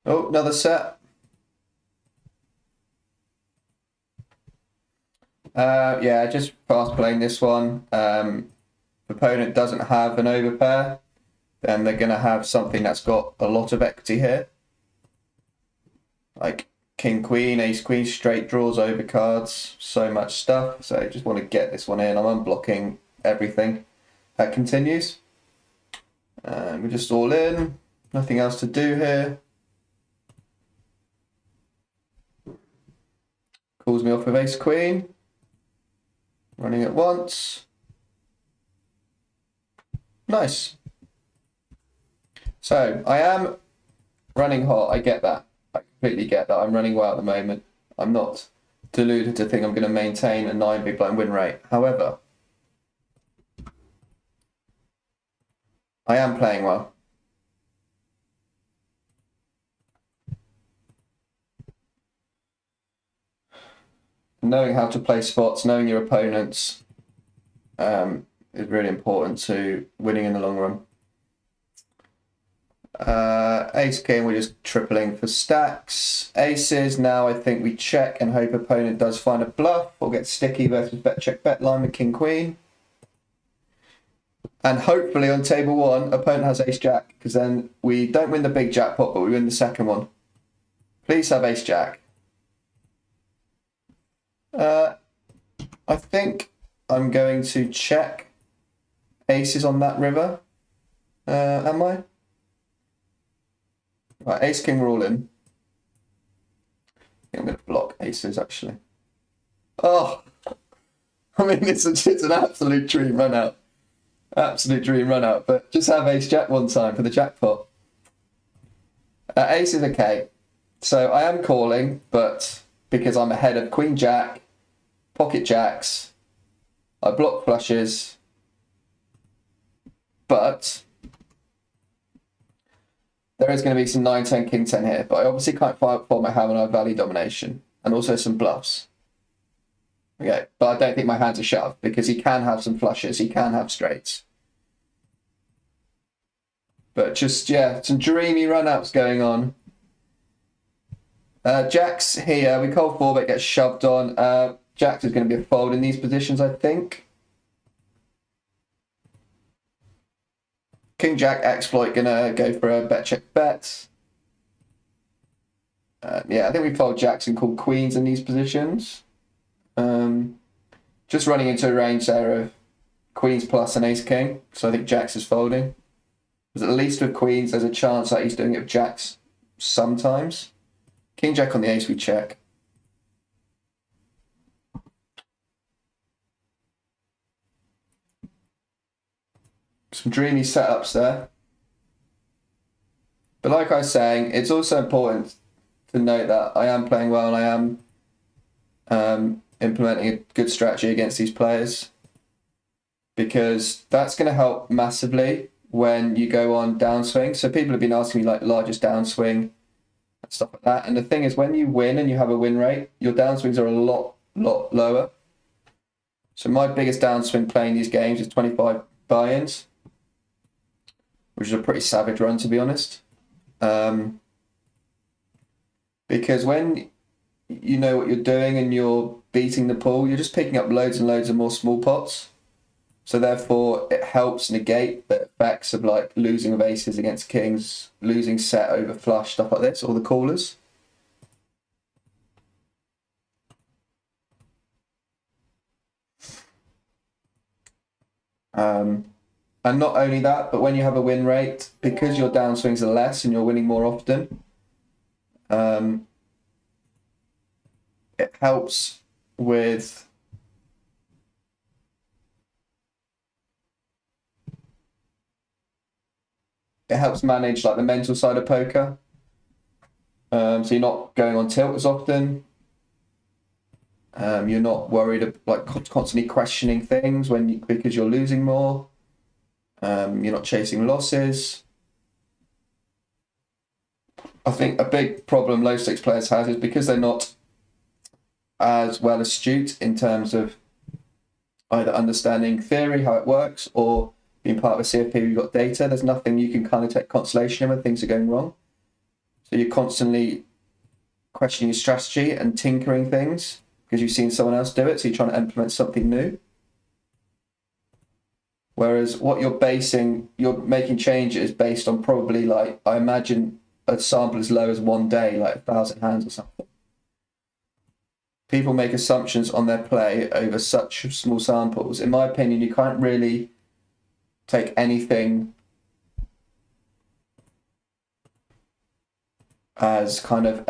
Oh, another set. Yeah, just fast playing this one. Opponent doesn't have an overpair, then they're going to have something that's got a lot of equity here. Like king, queen, ace, queen, straight draws, overcards, so much stuff. So I just want to get this one in. I'm unblocking everything. That continues. We're just all in. Nothing else to do here. Calls me off with ace, queen. Running at once. Nice. So I am running hot. I get that. I completely get that. I'm running well at the moment. I'm not deluded to think I'm going to maintain a 9 big blind win rate. However, I am playing well. Knowing how to play spots, knowing your opponents is really important to winning in the long run. Ace king, we're just tripling for stacks. Aces, now I think we check and hope opponent does find a bluff or get sticky versus bet check bet line with king queen. And hopefully on table one, opponent has ace jack, because then we don't win the big jackpot, but we win the second one. Please have ace jack. I think I'm going to check aces on that river. Am I? Right, ace king, we're all in. I'm going to block aces actually. Oh, I mean, it's an absolute dream run out. Absolute dream run out, but just have ace jack one time for the jackpot. Ace is okay. So I am calling, but because I'm ahead of queen jack, pocket jacks, I block flushes, but there is going to be some 9-10, king 10 here, but I obviously can't fold my hand on our value domination. and also some bluffs. Okay, but I don't think my hands are shoved because he can have some flushes, he can have straights. But just, yeah, some dreamy run-ups going on. Jacks here, we call 4, but gets shoved on. Jacks is going to be a fold in these positions, I think. King Jack exploit gonna go for a bet check bet. Yeah, I think we fold jacks and call queens in these positions. Just running into a range there of queens plus an ace king, so I think jacks is folding. Because at least with queens, there's a chance that he's doing it with jacks sometimes. King jack on the ace, we check. Some dreamy setups there. But like I was saying, it's also important to note that I am playing well and I am implementing a good strategy against these players, because that's going to help massively when you go on downswing. So people have been asking me like largest downswing and stuff like that. And the thing is, when you win and you have a win rate, your downswings are a lot lower. So my biggest downswing playing these games is 25 buy-ins, which is a pretty savage run, to be honest. Because when you know what you're doing and you're beating the pool, you're just picking up loads and loads of more small pots. So therefore, it helps negate the effects of like losing of aces against kings, losing set over flush, stuff like this, or the callers. And not only that, but when you have a win rate, because your downswings are less and you're winning more often, it helps with manage like the mental side of poker. So you're not going on tilt as often. You're not worried of like constantly questioning things because you're losing more. You're not chasing losses. I think a big problem low stakes players has is because they're not as well astute in terms of either understanding theory, how it works, or being part of a CFP where you've got data. There's nothing you can kind of take consolation in when things are going wrong. So you're constantly questioning your strategy and tinkering things because you've seen someone else do it, so you're trying to implement something new. Whereas what you're making changes based on probably like, I imagine a sample as low as 1 day, like 1,000 hands or something. People make assumptions on their play over such small samples. In my opinion, you can't really take anything as kind of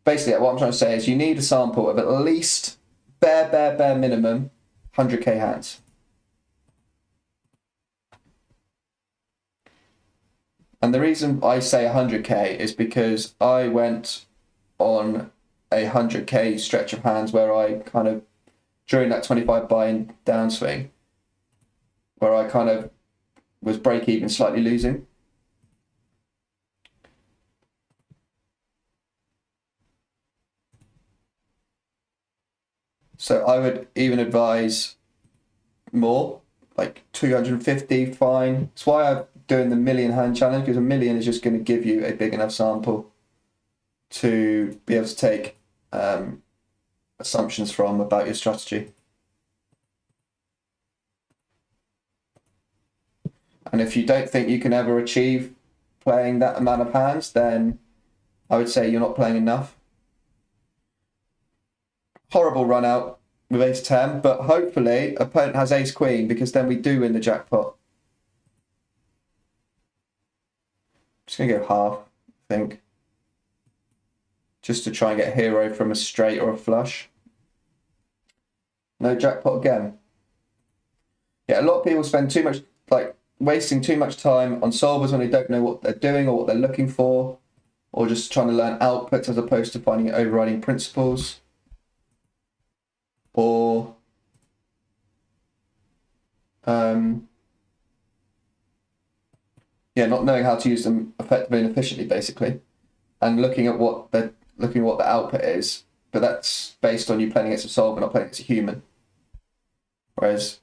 basically what I'm trying to say is you need a sample of at least bare minimum 100k hands. And the reason I say 100k is because I went on a 100k stretch of hands where I kind of, during that 25 buy-in downswing, where I kind of was break even, slightly losing. So I would even advise more, like 250, fine. That's why I'm doing the million hand challenge, because a million is just going to give you a big enough sample to be able to take assumptions from about your strategy. And if you don't think you can ever achieve playing that amount of hands, then I would say you're not playing enough. Horrible run out with ace 10, but hopefully opponent has ace queen, because then we do win the jackpot. Just going to go half, I think. Just to try and get a hero from a straight or a flush. No jackpot again. Yeah, a lot of people spend too much, like wasting too much time on solvers when they don't know what they're doing or what they're looking for, or just trying to learn outputs as opposed to finding overriding principles. Or not knowing how to use them effectively and efficiently, basically, and looking at what they're looking at what the output is, but that's based on you playing against a solver, not playing against a human. Whereas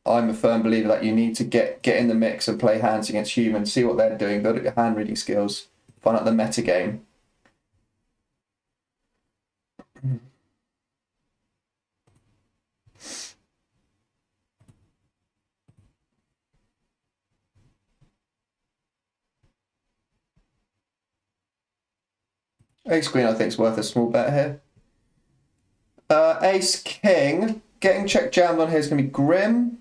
I'm a firm believer that you need to get in the mix and play hands against humans, see what they're doing, build up your hand reading skills, find out the meta game. Ace Queen, I think, is worth a small bet here. Ace King, getting check jammed on here is going to be grim.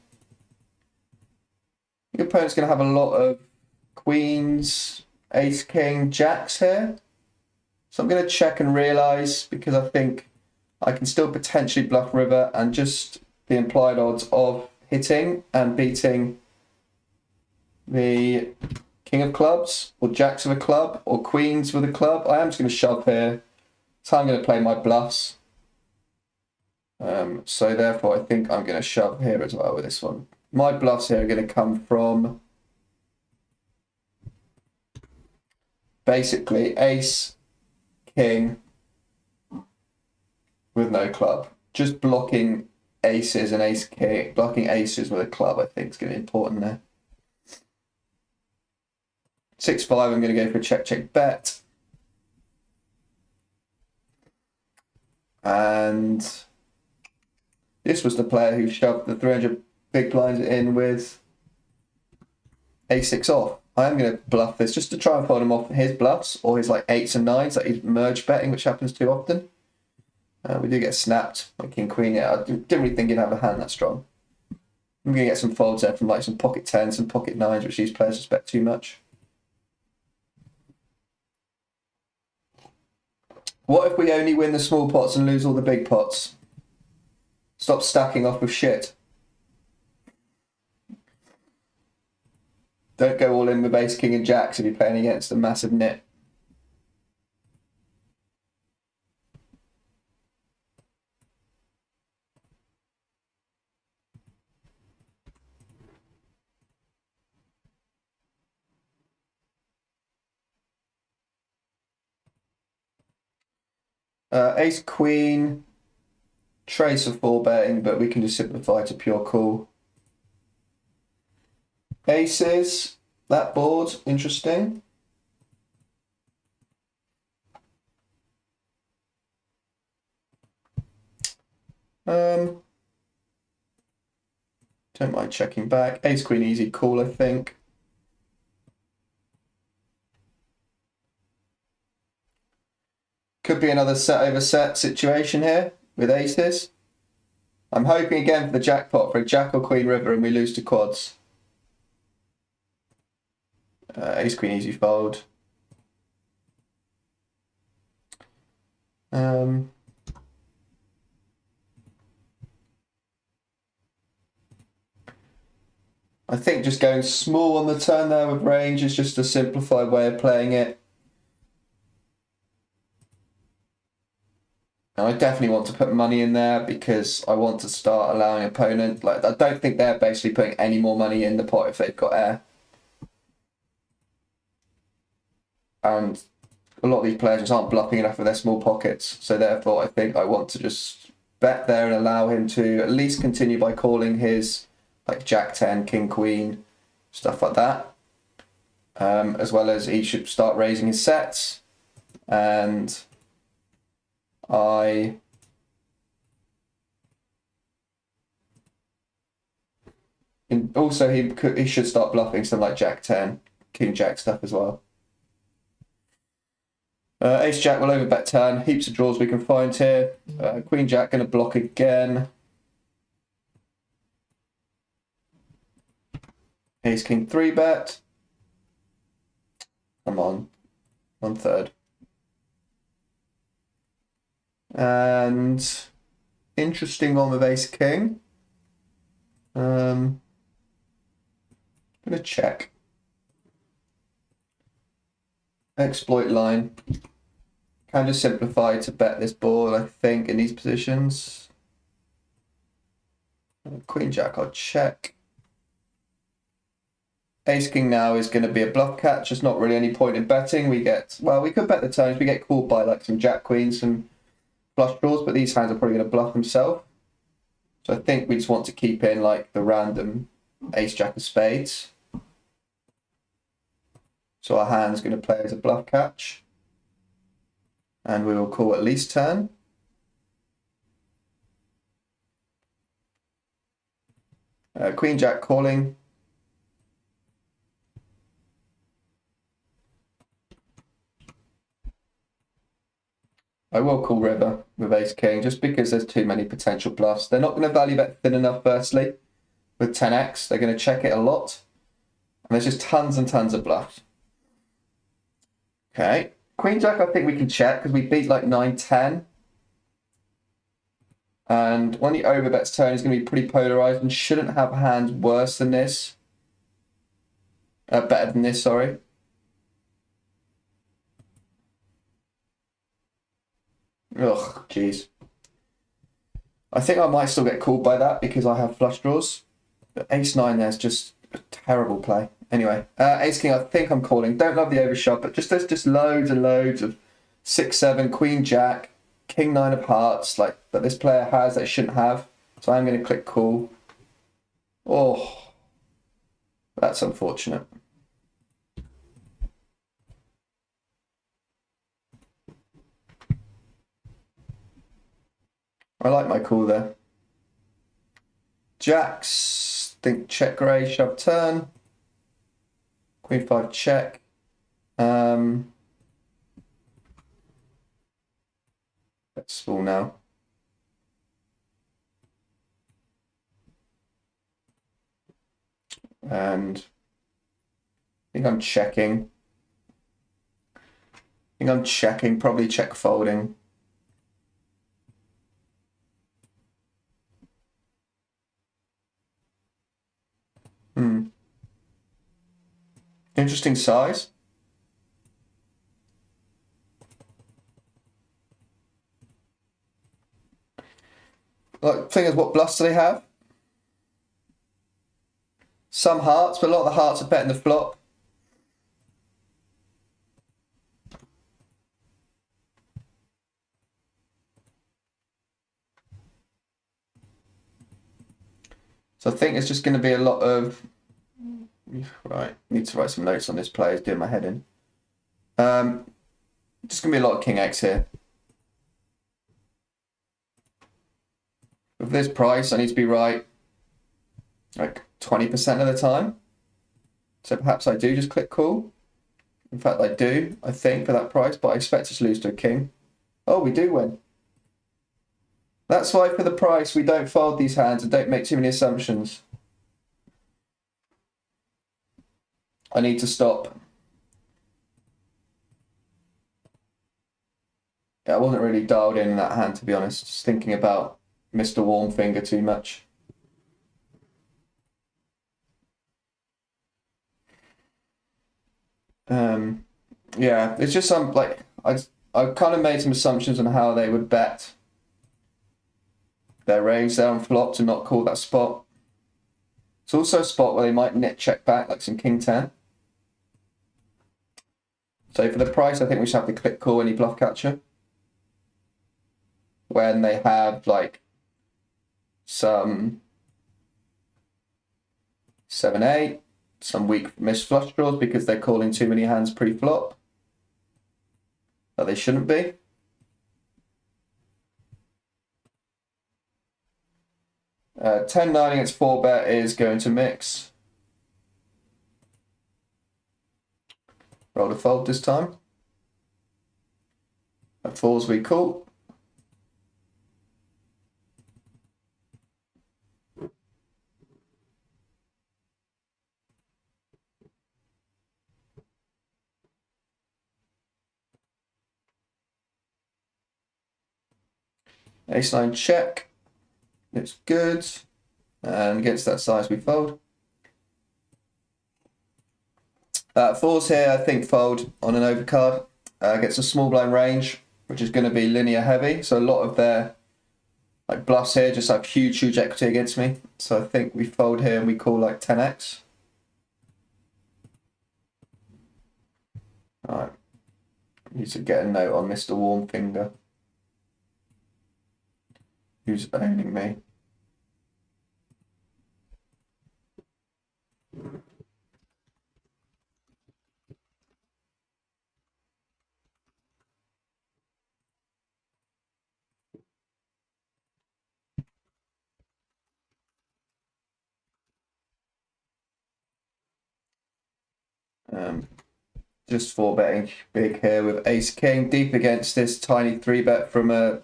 Your opponent's going to have a lot of queens, ace, king, jacks here. So I'm going to check and realise, because I think I can still potentially bluff river, and just the implied odds of hitting and beating the king of clubs, or jacks of a club, or queens with a club. I am just going to shove here. So I'm going to play my bluffs. So therefore I think I'm going to shove here as well with this one. My bluffs here are going to come from basically ace, king with no club. Just blocking aces and ace king, blocking aces with a club, I think is going to be important there. 6-5, I'm going to go for a check bet. And this was the player who shoved the 300 big blinds in with a6 off. I am going to bluff this just to try and fold him off his bluffs, or his like 8s and 9s that he's merge betting, which happens too often. We do get snapped by king queen. Yeah, I didn't really think he'd have a hand that strong. I'm going to get some folds there from like some pocket 10s and pocket 9s, which these players respect too much. What if we only win the small pots and lose all the big pots? Stop stacking off with shit. Don't go all in with ace, king and jacks if you're playing against a massive nit. Ace, queen, trace of 4 betting, but we can just simplify to pure call. Aces, that board, interesting. Don't mind checking back. Ace, queen, easy call, I think. Could be another set over set situation here with aces. I'm hoping again for the jackpot for a jack or queen river and we lose to quads. Ace, queen, easy fold. I think just going small on the turn there with range is just a simplified way of playing it. And I definitely want to put money in there because I want to start allowing opponent, like I don't think they're basically putting any more money in the pot if they've got air. And a lot of these players just aren't bluffing enough with their small pockets. So therefore I think I want to just bet there and allow him to at least continue by calling his like jack 10, king queen, stuff like that. As well as he should start raising his sets. And also he should start bluffing some like jack 10, king jack stuff as well. Ace jack will overbet turn. Heaps of draws we can find here. Queen jack going to block again. Ace king 3-bet. Come on, 1/3. And interesting one with ace king. I'm going to check. Exploit line. Can just simplify to bet this board, I think, in these positions. Queen jack, I'll check. Ace king now is going to be a bluff catch. There's not really any point in betting. We could bet the turns. We get called by like some jack queens, some flush draws, but these hands are probably going to bluff themselves. So I think we just want to keep in like the random ace jack of spades. So our hand's going to play as a bluff catch. And we will call at least turn. Queen jack calling. I will call river with ace king just because there's too many potential bluffs. They're not going to value bet thin enough, firstly, with 10x. They're going to check it a lot. And there's just tons and tons of bluffs. Okay. Queen jack, I think we can check because we beat like 9-10. And when he overbets turn, he's going to be pretty polarized and shouldn't have hands worse than this. Better than this, sorry. Ugh, jeez. I think I might still get called by that because I have flush draws. But ace-9 there's just a terrible play. Anyway, ace-king, I think I'm calling. Don't love the overshot, but there's just loads and loads of 6-7, queen-jack, king-9 of hearts, like that this player has that it shouldn't have. So I'm going to click call. Oh, that's unfortunate. I like my call there. Jacks, think check raise, shove turn. Queen 5 check. That's small now. And I think I'm checking. Probably check folding. Interesting size. Like, thing is, what bluffs do they have? Some hearts, but a lot of the hearts are betting the flop. So I think it's just going to be a lot of... Right, need to write some notes on this play. It's doing my head in. Just going to be a lot of king X here. With this price, I need to be right like 20% of the time. So perhaps I do just click call. In fact, I do, I think, for that price, but I expect us to lose to a king. Oh, we do win. That's why for the price, we don't fold these hands and don't make too many assumptions. I need to stop. Yeah, I wasn't really dialed in that hand, to be honest. Just thinking about Mr. Warm Finger too much. Yeah, it's just some like I kind of made some assumptions on how they would bet their range there on flop to not call that spot. It's also a spot where they might net check back like some king 10. So for the price, I think we should have to click call any bluff catcher when they have like some 7-8, some weak missed flush draws because they're calling too many hands pre-flop that they shouldn't be. Uh, 10-9 against 4-bet is going to mix. Roll to fold this time. At fours we call. Ace-9 check. It's good. And against that size we fold. Fours here, I think fold on an overcard. Gets a small blind range, which is going to be linear heavy. So a lot of their like bluffs here just have huge equity against me. So I think we fold here and we call like 10x. Alright. Need to get a note on Mr. Warmfinger. Who's owning me? Just 4-betting big here with Ace King, deep against this tiny 3-bet from a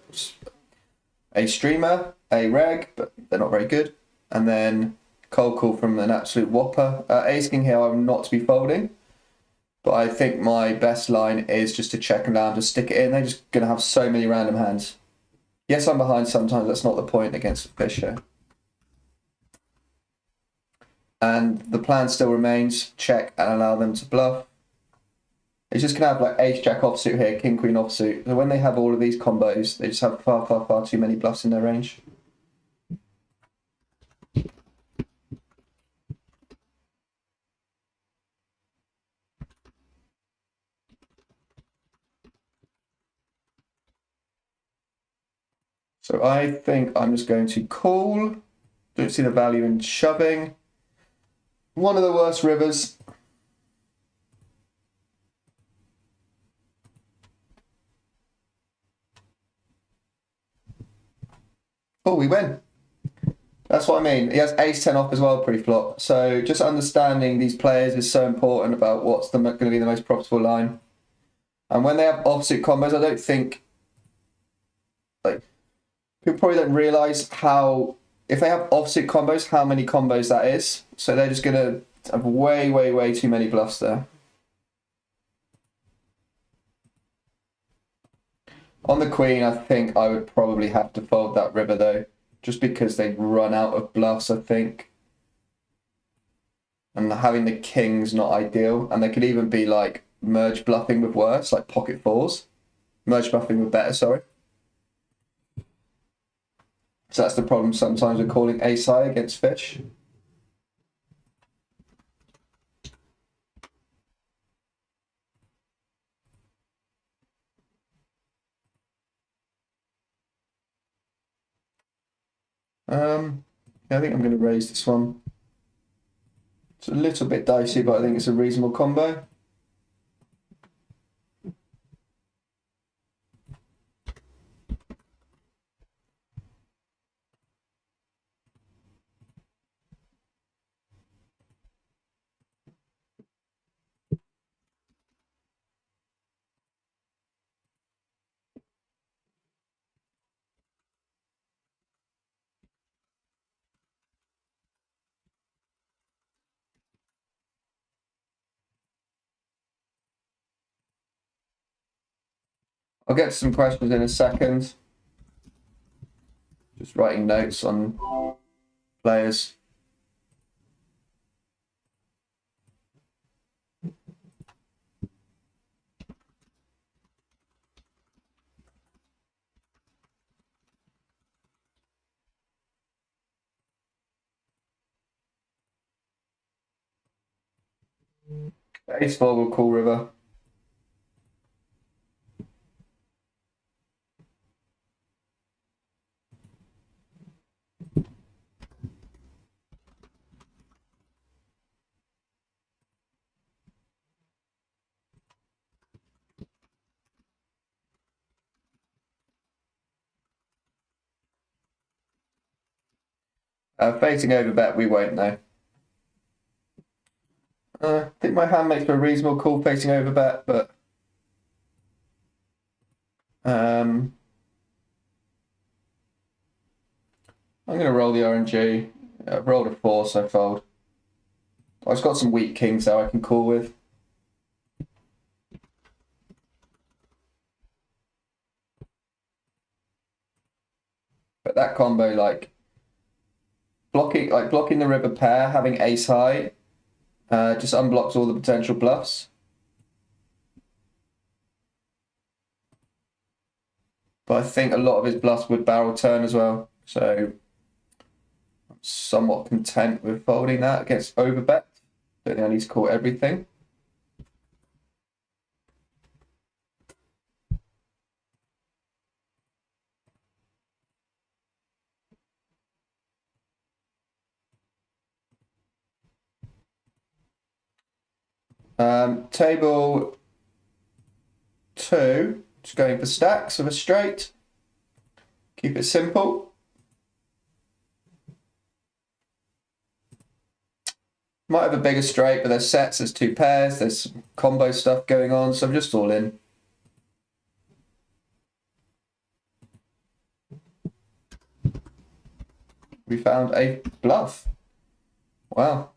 streamer, a Rake, but they're not very good. And then cold call from an absolute whopper. Ace King here, I'm not to be folding, but I think my best line is just to check and down, just stick it in. They're just going to have so many random hands. Yes, I'm behind sometimes. That's not the point against the fish here. And the plan still remains, check and allow them to bluff. It's just going to have like ace jack offsuit here, king queen offsuit. So when they have all of these combos, they just have far, far, far too many bluffs in their range. So I think I'm just going to call. Don't see the value in shoving. One of the worst rivers. Oh, we win. That's what I mean. He has ace-10 off as well pre-flop. So just understanding these players is so important about what's going to be the most profitable line. And when they have offsuit combos, I don't think, like, people probably don't realise how, if they have offsuit combos, how many combos that is. So they're just going to have way, way, way too many bluffs there. On the queen, I think I would probably have to fold that river though, just because they'd run out of bluffs, I think. And having the king's not ideal. And they could even be like merge bluffing with worse, like pocket fours. Merge bluffing with better, sorry. So that's the problem sometimes with calling ace high against fish. I think I'm going to raise this one. It's a little bit dicey, but I think it's a reasonable combo. I'll get to some questions in a second. Just writing notes on players. Ace 4 will call river. Facing over bet, we won't know. I think my hand makes for a reasonable call facing over bet, but I'm going to roll the RNG. I've rolled a 4, so fold. I've got some weak kings there I can call with. But that combo, like blocking the river pair, having ace high, just unblocks all the potential bluffs. But I think a lot of his bluffs would barrel turn as well. So I'm somewhat content with folding that against overbet. Don't think I need to call everything. Table 2, just going for stacks of a straight. Keep it simple. Might have a bigger straight, but there's sets, there's 2 pairs, there's some combo stuff going on, so I'm just all in. We found a bluff. Wow.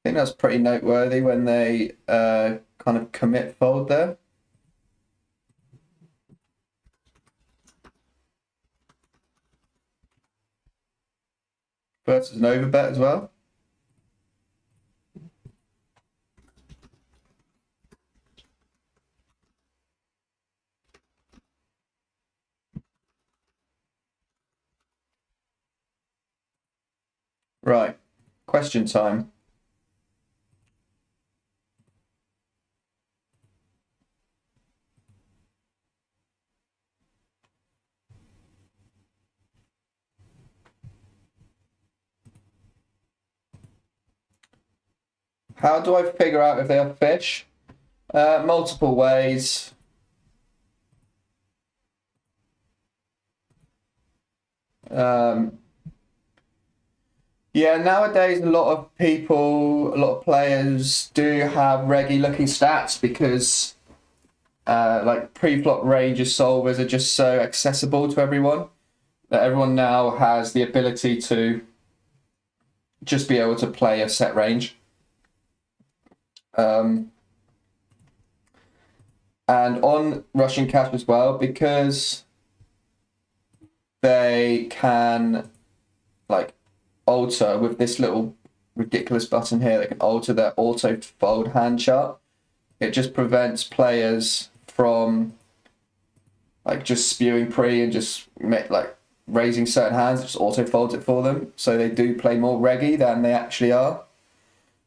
I think that's pretty noteworthy when they kind of commit fold there. Versus an overbet as well. Right, question time. How do I figure out if they are fish? Multiple ways. Yeah, nowadays a lot of people, a lot of players do have reggy looking stats because like pre-flop ranges solvers are just so accessible to everyone that everyone now has the ability to just be able to play a set range. And on Russian cash as well, because they can like alter with this little ridiculous button here, they can alter their auto fold hand chart. It just prevents players from like just spewing pre and just like raising certain hands, it just auto folds it for them. So they do play more reggy than they actually are.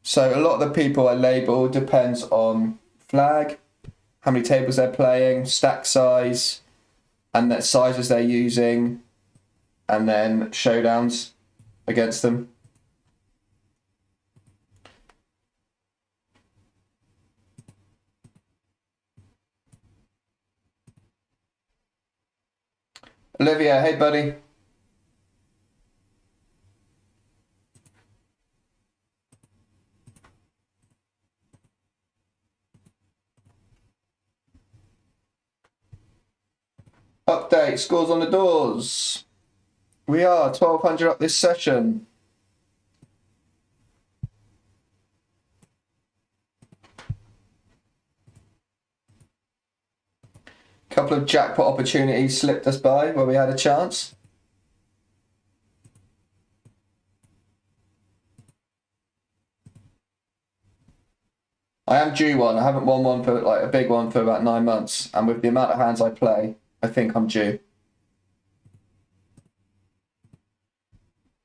So a lot of the people I label depends on flag, how many tables they're playing, stack size, and the sizes they're using, and then showdowns against them. Olivia, hey buddy. Update, scores on the doors. We are 1,200 up this session. Couple of jackpot opportunities slipped us by where we had a chance. I am due one. I haven't won one for like a big one for about 9 months, and with the amount of hands I play, I think I'm due.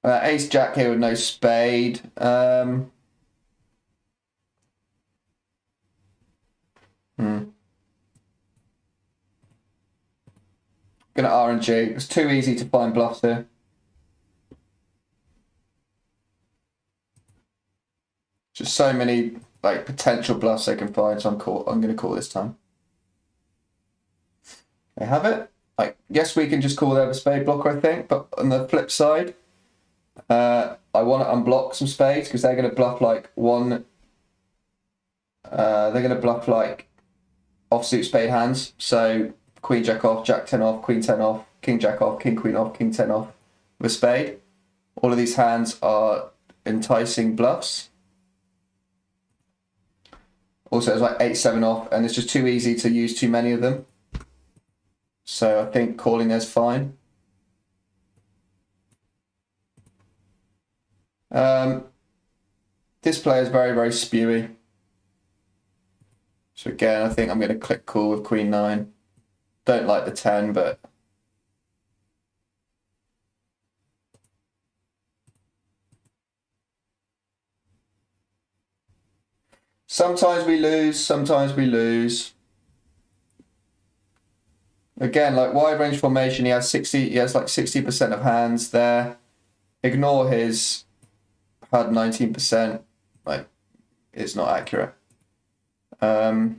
Ace Jack here with no spade. Gonna RNG. It's too easy to find bluffs here. Just so many like potential bluffs they can find, so I'm gonna call this time. They have it. Like, yes, we can just call them a spade blocker, I think, but on the flip side, I want to unblock some spades because they're going to bluff like one. They're going to bluff like offsuit spade hands. So queen jack off, jack 10 off, queen 10 off, king jack off, king queen off, king 10 off with a spade. All of these hands are enticing bluffs. Also, it's like 8-7 off, and it's just too easy to use too many of them. So I think calling there's fine. This player is very, very spewy. So again, I think I'm going to click call with queen 9. Don't like the 10, but sometimes we lose, sometimes we lose. Again, like wide range formation, he has like 60% of hands there. Ignore his HUD 19%. Like, it's not accurate. I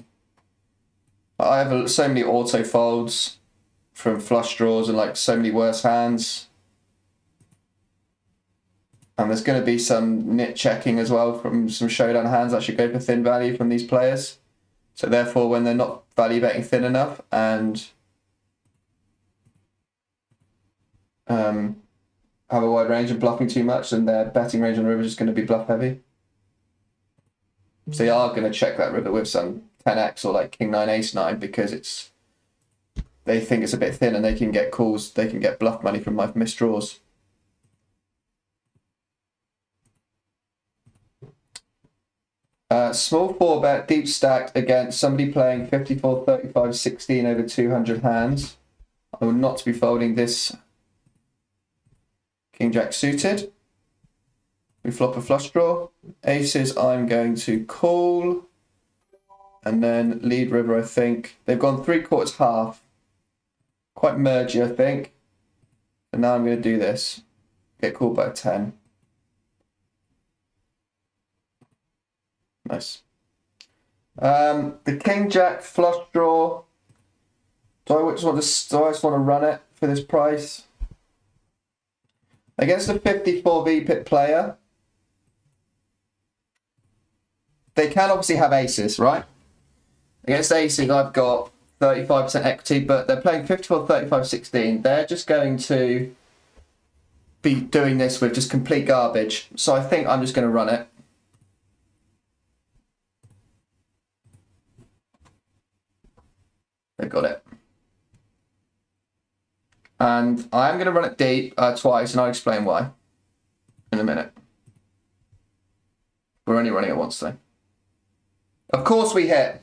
have so many auto folds from flush draws and like so many worse hands. And there's going to be some nit checking as well from some showdown hands that should go for thin value from these players. So therefore, when they're not value betting thin enough and have a wide range and bluffing too much, then their betting range on the river is just going to be bluff heavy. So they are going to check that river with some 10x or like king 9 ace 9 because they think it's a bit thin and they can get calls, they can get bluff money from my missed draws. Small 4-bet, deep stacked against somebody playing 54, 35, 16 over 200 hands. I will not be folding this King Jack suited. We flop a flush draw. Aces I'm going to call. And then lead river, I think. They've gone 3/4 half. Quite mergy, I think. And now I'm going to do this. Get called by a 10. Nice. The King Jack flush draw. Do I just want to run it for this price? Against a 54 VPIP player, they can obviously have aces, right? Against aces, I've got 35% equity, but they're playing 54, 35, 16. They're just going to be doing this with just complete garbage. So I think I'm just going to run it. They've got it. And I am going to run it deep twice, and I'll explain why in a minute. We're only running it once, though. Of course we hit.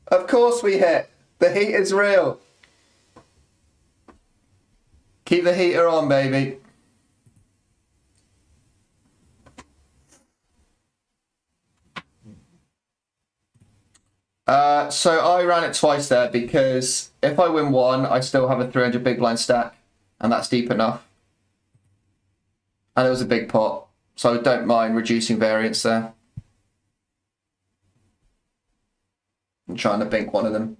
Of course we hit. The heat is real. Keep the heater on, baby. So I ran it twice there because if I win one, I still have a 300 big blind stack, and that's deep enough. And it was a big pot, so I don't mind reducing variance there. I'm trying to bink one of them.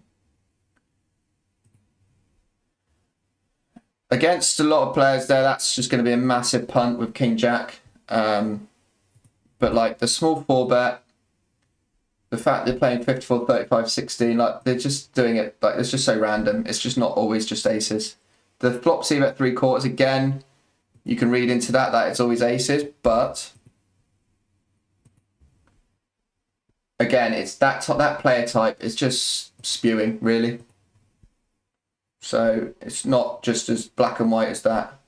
Against a lot of players there, that's just going to be a massive punt with King Jack. But like the small 4-bet, the fact they're playing 54, 35, 16, like they're just doing it, like it's just so random. It's just not always just aces. The flop C bet 3/4, again, you can read into that it's always aces, but again, it's that player type is just spewing, really. So it's not just as black and white as that.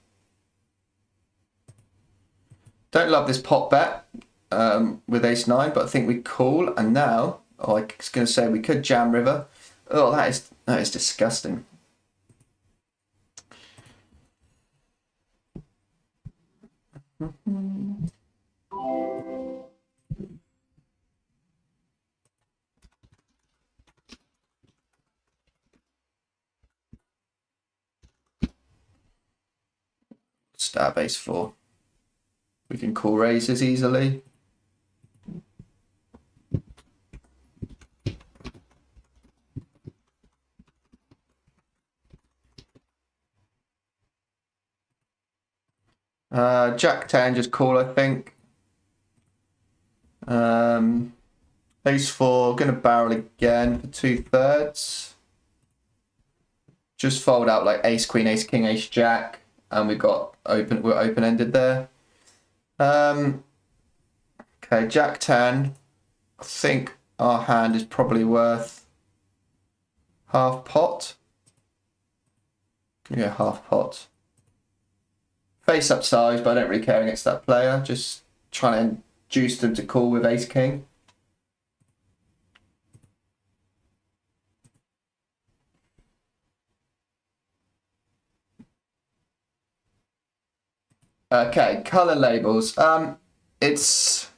Don't love this pot bet with ace 9, but I think we call. And now, I was going to say we could jam river. Oh, that is disgusting. Stab ace 4. We can call raises easily. Jack 10, just call, I think. Ace 4, gonna barrel again for 2/3. Just fold out like ace, queen, ace, king, ace, jack, and we're open-ended there. Okay, Jack 10. I think our hand is probably worth half pot. Yeah, half pot. Face up size, but I don't really care against that player. Just trying to induce them to call with ace king. Okay, color labels. It's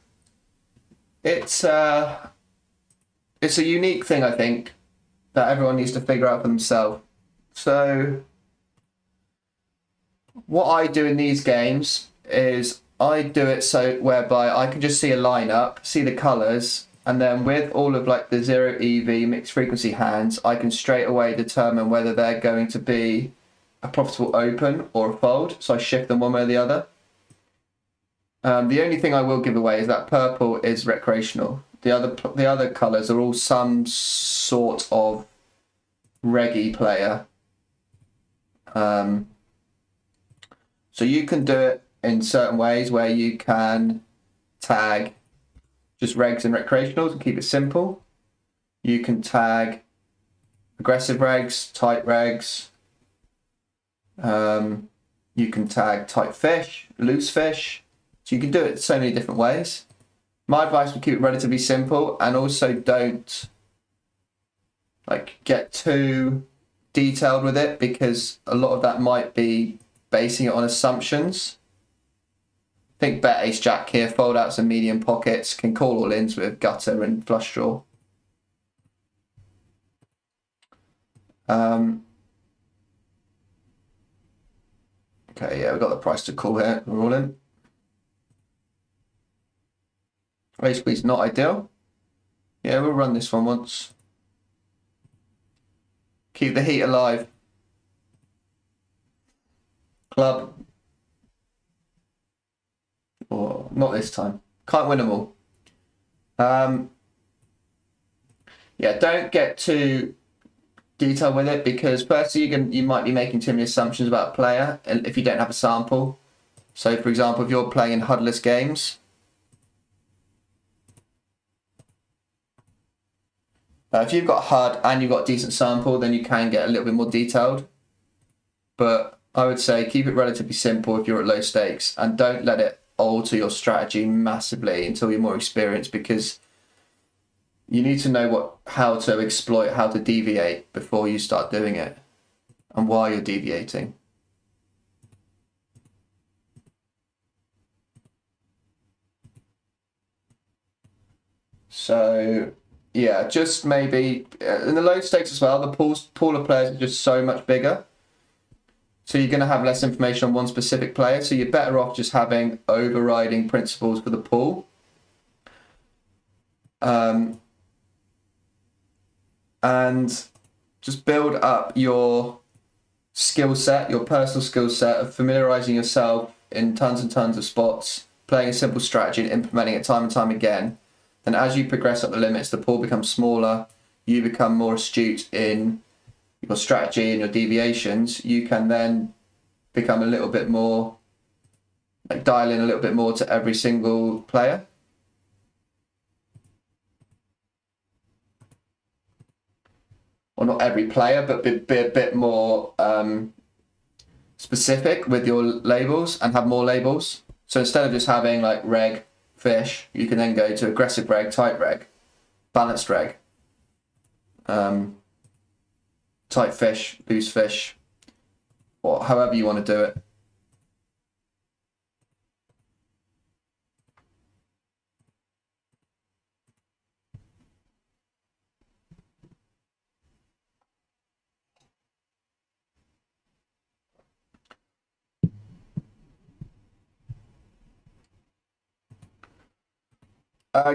a unique thing, I think, that everyone needs to figure out for themselves. So what I do in these games is I do it so whereby I can just see a lineup, see the colours, and then with all of like the 0 EV mixed frequency hands, I can straight away determine whether they're going to be a profitable open or a fold. So I shift them one way or the other. The only thing I will give away is that purple is recreational. The other colours are all some sort of reggae player. So you can do it in certain ways where you can tag just regs and recreationals and keep it simple. You can tag aggressive regs, tight regs. You can tag tight fish, loose fish. So you can do it so many different ways. My advice would keep it relatively simple, and also don't like get too detailed with it, because a lot of that might be basing it on assumptions. Think bet ace jack here, fold outs and medium pockets, can call all ins with gutter and flush draw. Okay, yeah, we've got the price to call here. We're all in. Raise squeeze not ideal. Yeah, we'll run this one once. Keep the heat alive. Club. Or not this time. Can't win them all. Yeah, don't get too detailed with it, because firstly you might be making too many assumptions about a player if you don't have a sample. So for example, if you're playing in HUD-less games, if you've got HUD and you've got a decent sample, then you can get a little bit more detailed. But I would say keep it relatively simple if you're at low stakes, and don't let it alter your strategy massively until you're more experienced, because you need to know how to exploit, how to deviate before you start doing it, and why you're deviating. So yeah, just maybe in the low stakes as well, the pool of players is just so much bigger. So you're going to have less information on one specific player. So you're better off just having overriding principles for the pool. And just build up your skill set, your personal skill set of familiarizing yourself in tons and tons of spots, playing a simple strategy and implementing it time and time again. Then as you progress up the limits, the pool becomes smaller, you become more astute in your strategy and your deviations. You can then become a little bit more, like dial in a little bit more to every single player. Well, not every player, but be a bit more specific with your labels and have more labels. So instead of just having like reg, fish, you can then go to aggressive reg, tight reg, balanced reg, tight fish, loose fish, or however you want to do it.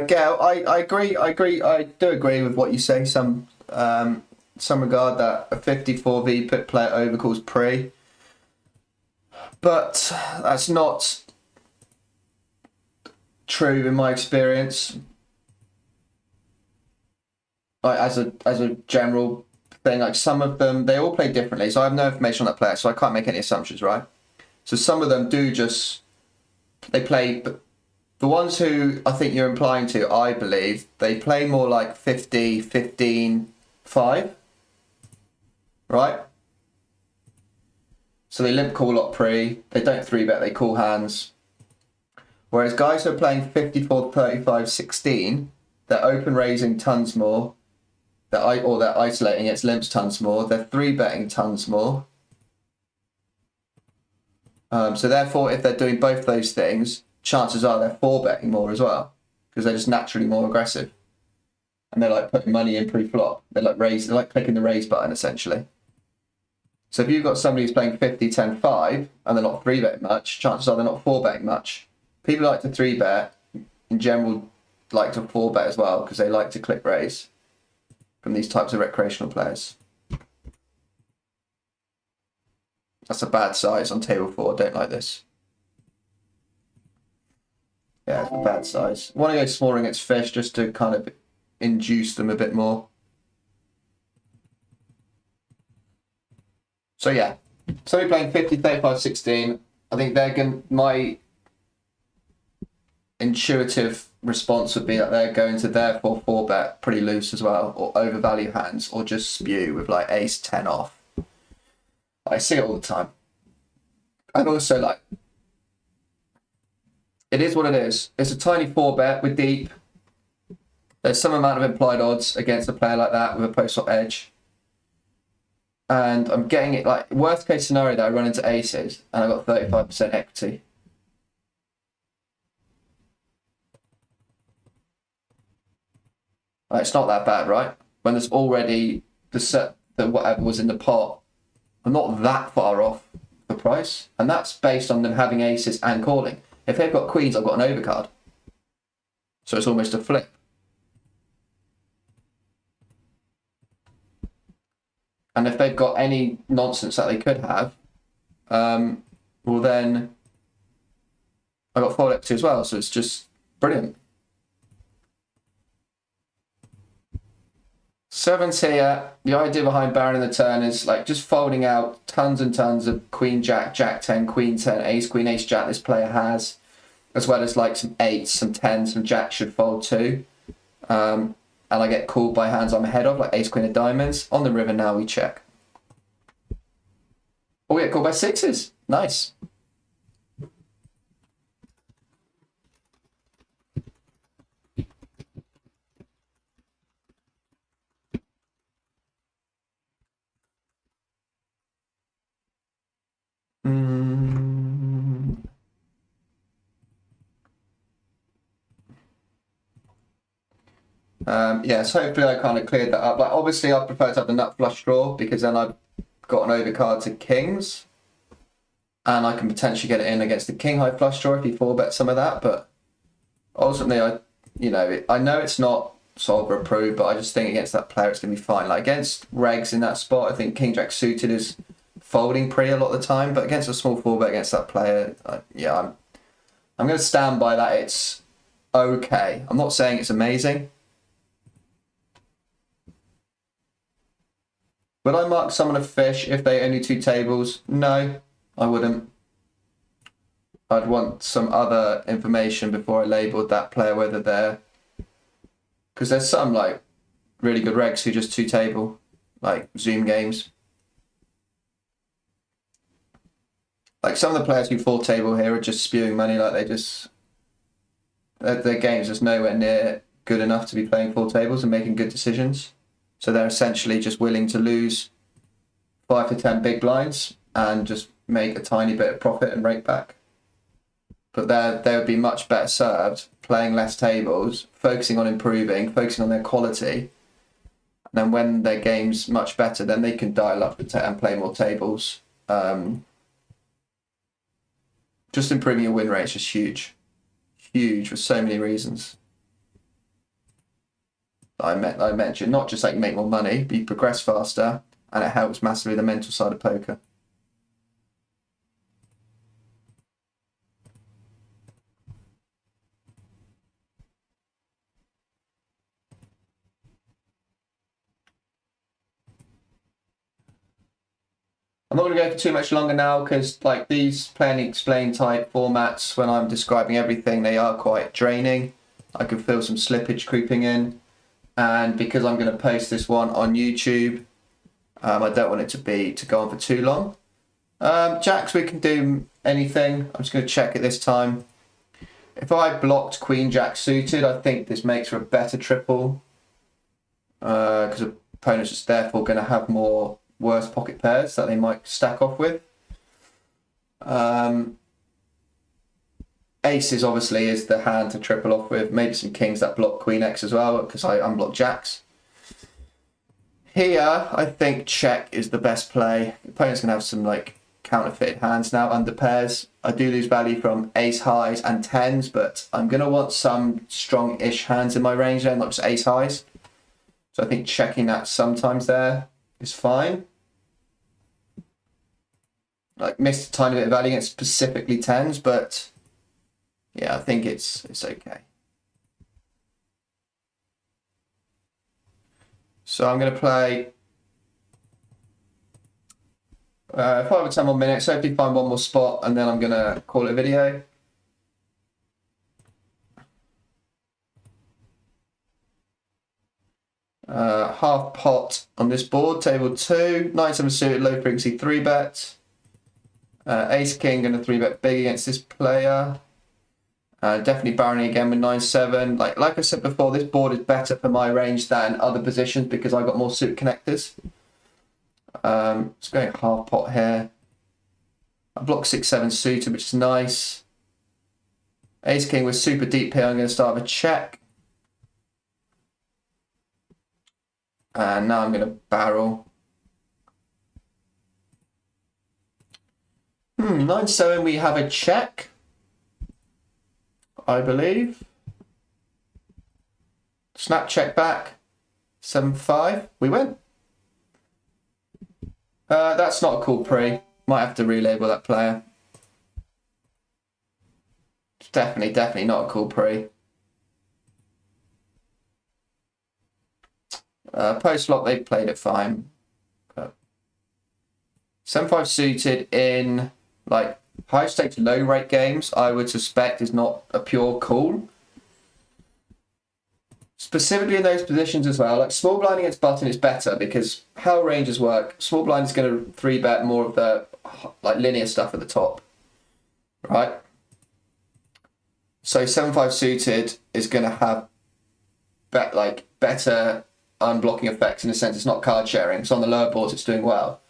Gail, I agree. I do agree with what you say. Some regard that a 54V put player overcalls pre, but that's not true in my experience. Like as a general thing, like some of them, they all play differently. So I have no information on that player, so I can't make any assumptions, right? So some of them do just they play. But the ones who I think you're implying to, I believe, they play more like 50, 15, 5. Right? So they limp call a lot pre, they don't 3-bet, they call hands. Whereas guys who are playing 54, 35, 16, they're open raising tons more, they're isolating its limps tons more, they're 3-betting tons more. So therefore, if they're doing both those things, chances are they're 4-betting more as well, because they're just naturally more aggressive. And they're like putting money in pre-flop. They're like clicking the raise button essentially. So if you've got somebody who's playing 50, 10, 5, and they're not 3-betting much, chances are they're not 4-betting much. People like to 3-bet, in general, like to 4-bet as well, because they like to click raise from these types of recreational players. That's a bad size on table 4. Don't like this. Yeah, it's a bad size. I want to go smaller against fish just to kind of induce them a bit more. So yeah, somebody playing 50, 35, 16. I think they're going. My intuitive response would be that they're going to therefore 4-bet pretty loose as well, or overvalue hands, or just spew with like ace 10 off. I see it all the time. And also, like, it is what it is. It's a tiny 4-bet with deep. There's some amount of implied odds against a player like that with a post-flop edge. And I'm getting it, like, worst case scenario that I run into aces and I got 35% equity. Like, it's not that bad, right? When there's already the set that whatever was in the pot, I'm not that far off the price. And that's based on them having aces and calling. If they've got queens, I've got an overcard. So it's almost a flip. And if they've got any nonsense that they could have, well then I got fold equity as well. So it's just brilliant. Sevens here. The idea behind barreling the turn is like just folding out tons and tons of queen jack, jack 10, queen 10, ace queen, ace jack this player has, as well as like some 8s, some 10s, some jacks should fold too. And I get called by hands I'm ahead of, like ace queen of diamonds. On the river now we check. Oh, we get called by 6s. Nice. Yeah, so hopefully I kind of cleared that up. Like, obviously I prefer to have the nut flush draw because then I've got an overcard to kings and I can potentially get it in against the king high flush draw if he 4-bet some of that. But ultimately, I know it's not solver approved, but I just think against that player it's going to be fine. Like against regs in that spot, I think king jack suited is folding pretty a lot of the time, but against a small 4-bet against that player, I'm going to stand by that. It's okay. I'm not saying it's amazing. Would I mark someone a fish if they only 2 tables? No, I wouldn't. I'd want some other information before I labelled that player, whether they're... Because there's some, like, really good regs who just 2 table, like Zoom games. Like, some of the players who 4 table here are just spewing money, like they just... Their game's just nowhere near good enough to be playing 4 tables and making good decisions. So they're essentially just willing to lose 5 to 10 big blinds and just make a tiny bit of profit and rake back. But they would be much better served playing less tables, focusing on improving, focusing on their quality. And then when their game's much better, then they can dial up and play more tables. Just improving your win rate is just huge. Huge for so many reasons. I mentioned, not just like make more money, but you progress faster, and it helps massively the mental side of poker. I'm not going to go for too much longer now because like these play and explain type formats, when I'm describing everything, they are quite draining. I can feel some slippage creeping in. And because I'm going to post this one on YouTube, I don't want it to go on for too long. Jacks, we can do anything. I'm just going to check it this time. If I blocked queen jack suited, I think this makes for a better triple. Because opponents are therefore going to have more worse pocket pairs that they might stack off with. Aces obviously is the hand to triple off with. Maybe some kings that block queen X as well because I unblock jacks. Here, I think check is the best play. The opponent's going to have some like counterfeited hands now under pairs. I do lose value from ace highs and tens, but I'm going to want some strong-ish hands in my range there, not just ace highs. So I think checking that sometimes there is fine. Like missed a tiny bit of value against specifically tens, but yeah, I think it's okay. So I'm going to play 5 or 10 more minutes, hopefully find one more spot, and then I'm going to call it a video. Half pot on this board, table 2, 9-7 suited, low frequency 3-bet. Ace King going to 3-bet big against this player. Definitely barreling again with 9-7. Like I said before, this board is better for my range than other positions because I've got more suit connectors. It's going half pot here. I block 6-7 suited, which is nice. Ace King with super deep here. I'm going to start with a check. And now I'm going to barrel. 9-7, we have a check, I believe. Snap check back. 7-5, we win. That's not a cool pre. Might have to relabel that player. It's definitely not a cool pre. Post flop, they played it fine. 7-5 suited in like high stakes, low rate games, I would suspect is not a pure call. Specifically in those positions as well, like small blind against button is better because how ranges work. Small blind is going to 3-bet more of the like linear stuff at the top, right? So 7-5 suited is going to have better unblocking effects in a sense. It's not card sharing. So on the lower boards, it's doing well.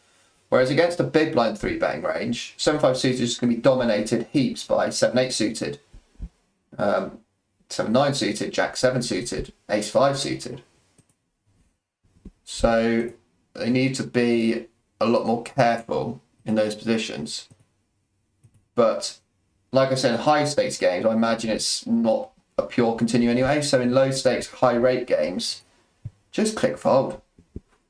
Whereas against a big blind 3-betting range, 7-5 suited is going to be dominated heaps by 7-8 suited, 7-9 suited, Jack-7 suited, Ace-5 suited. So they need to be a lot more careful in those positions. But like I said, in high stakes games, I imagine it's not a pure continue anyway. So in low stakes, high rate games, just click fold.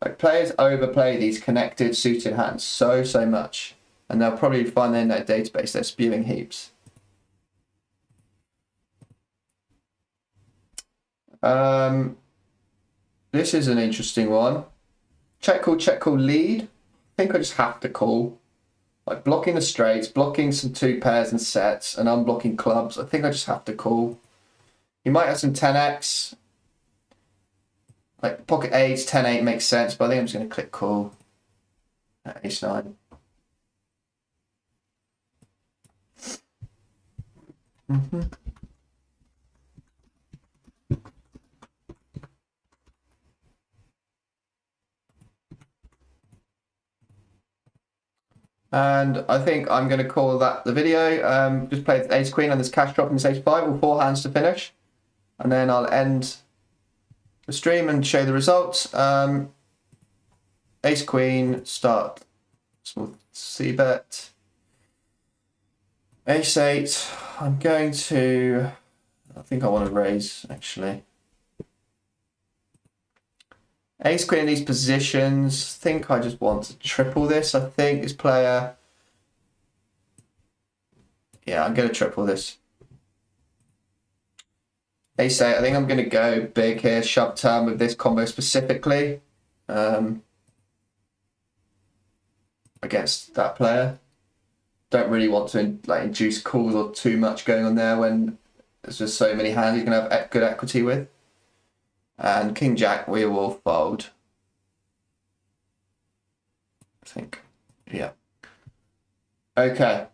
Like players overplay these connected suited hands so much, and they'll probably find in their database they're spewing heaps. This is an interesting one. Check call lead. I think I just have to call. Like blocking the straights, blocking some 2 pairs and sets, and unblocking clubs. I think I just have to call. He might have some 10x. Like pocket 8, 10-8 makes sense, but I think I'm just going to click call at Ace-9. And I think I'm going to call that the video. Just play Ace Queen and this cash drop in this Ace-5 with 4 hands to finish. And then I'll end the stream and show the results. Ace Queen, start small C-bet. Ace-8, I'm going to, I think I want to raise actually. Ace Queen in these positions, I think I just want to triple this. I think this player, yeah, I'm going to triple this. Ace-8, I think I'm going to go big here, shove turn with this combo specifically against that player. Don't really want to induce calls or too much going on there when there's just so many hands you can have good equity with. And King Jack, we will fold. I think, yeah. Okay.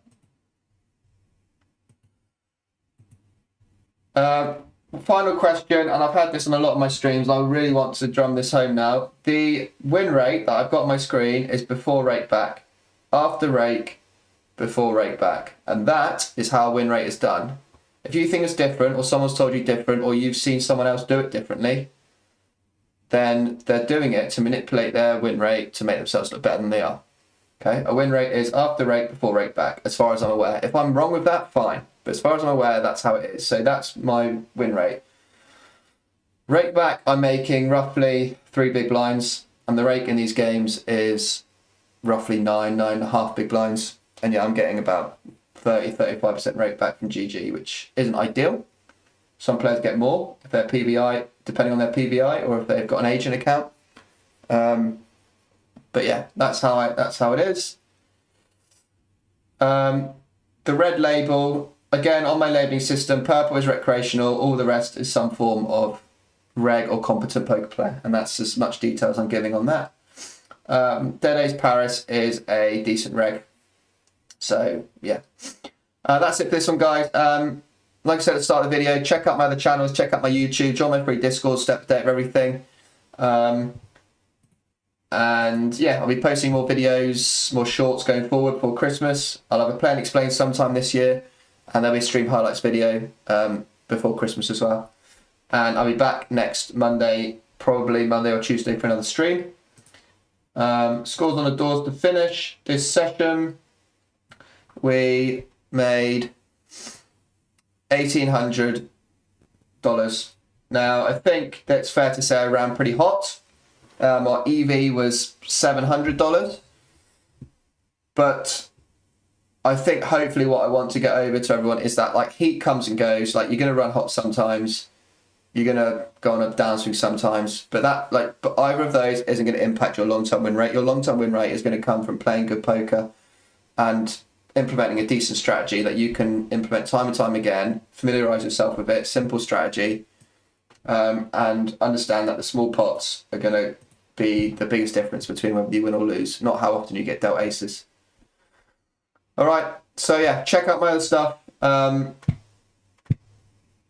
Final question, and I've had this on a lot of my streams. I really want to drum this home now. The win rate that I've got on my screen is before rake back, after rake, before rake back. And that is how win rate is done. If you think it's different, or someone's told you different, or you've seen someone else do it differently, then they're doing it to manipulate their win rate to make themselves look better than they are. Okay, a win rate is after rake, before rake back, as far as I'm aware. If I'm wrong with that, fine. But as far as I'm aware, that's how it is. So that's my win rate. Rake back, I'm making roughly 3 big blinds, and the rake in these games is roughly 9.5 big blinds. And yeah, I'm getting about 35% rake back from GG, which isn't ideal. Some players get more if they're PBI, depending on their PBI, or if they've got an agent account. But yeah, that's how it is. The red label, again, on my labelling system, purple is recreational, all the rest is some form of reg or competent poker player, and that's as much detail as I'm giving on that. Dead Ace Paris is a decent reg. So yeah, that's it for this one, guys. Like I said at the start of the video, check out my other channels, check out my YouTube, join my free Discord, step to date of everything. And yeah, I'll be posting more videos, more shorts going forward for Christmas. I'll have a Play and Explain sometime this year, and there'll be a stream highlights video before Christmas as well. And I'll be back next Monday, probably Monday or Tuesday, for another stream. Scores on the doors to finish this session. We made $1,800. Now, I think that's fair to say I ran pretty hot. Our EV was $700. But I think hopefully what I want to get over to everyone is that like heat comes and goes. Like you're going to run hot sometimes. You're going to go on a downswing sometimes. But either of those isn't going to impact your long-term win rate. Your long-term win rate is going to come from playing good poker and implementing a decent strategy that you can implement time and time again, familiarize yourself with it, simple strategy, and understand that the small pots are going to be the biggest difference between whether you win or lose, not how often you get dealt aces. All right, so yeah, check out my other stuff.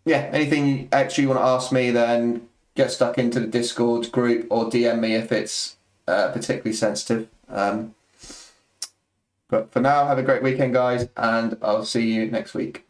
Yeah, anything extra you want to ask me, then get stuck into the Discord group or DM me if it's particularly sensitive. But for now, have a great weekend, guys, and I'll see you next week.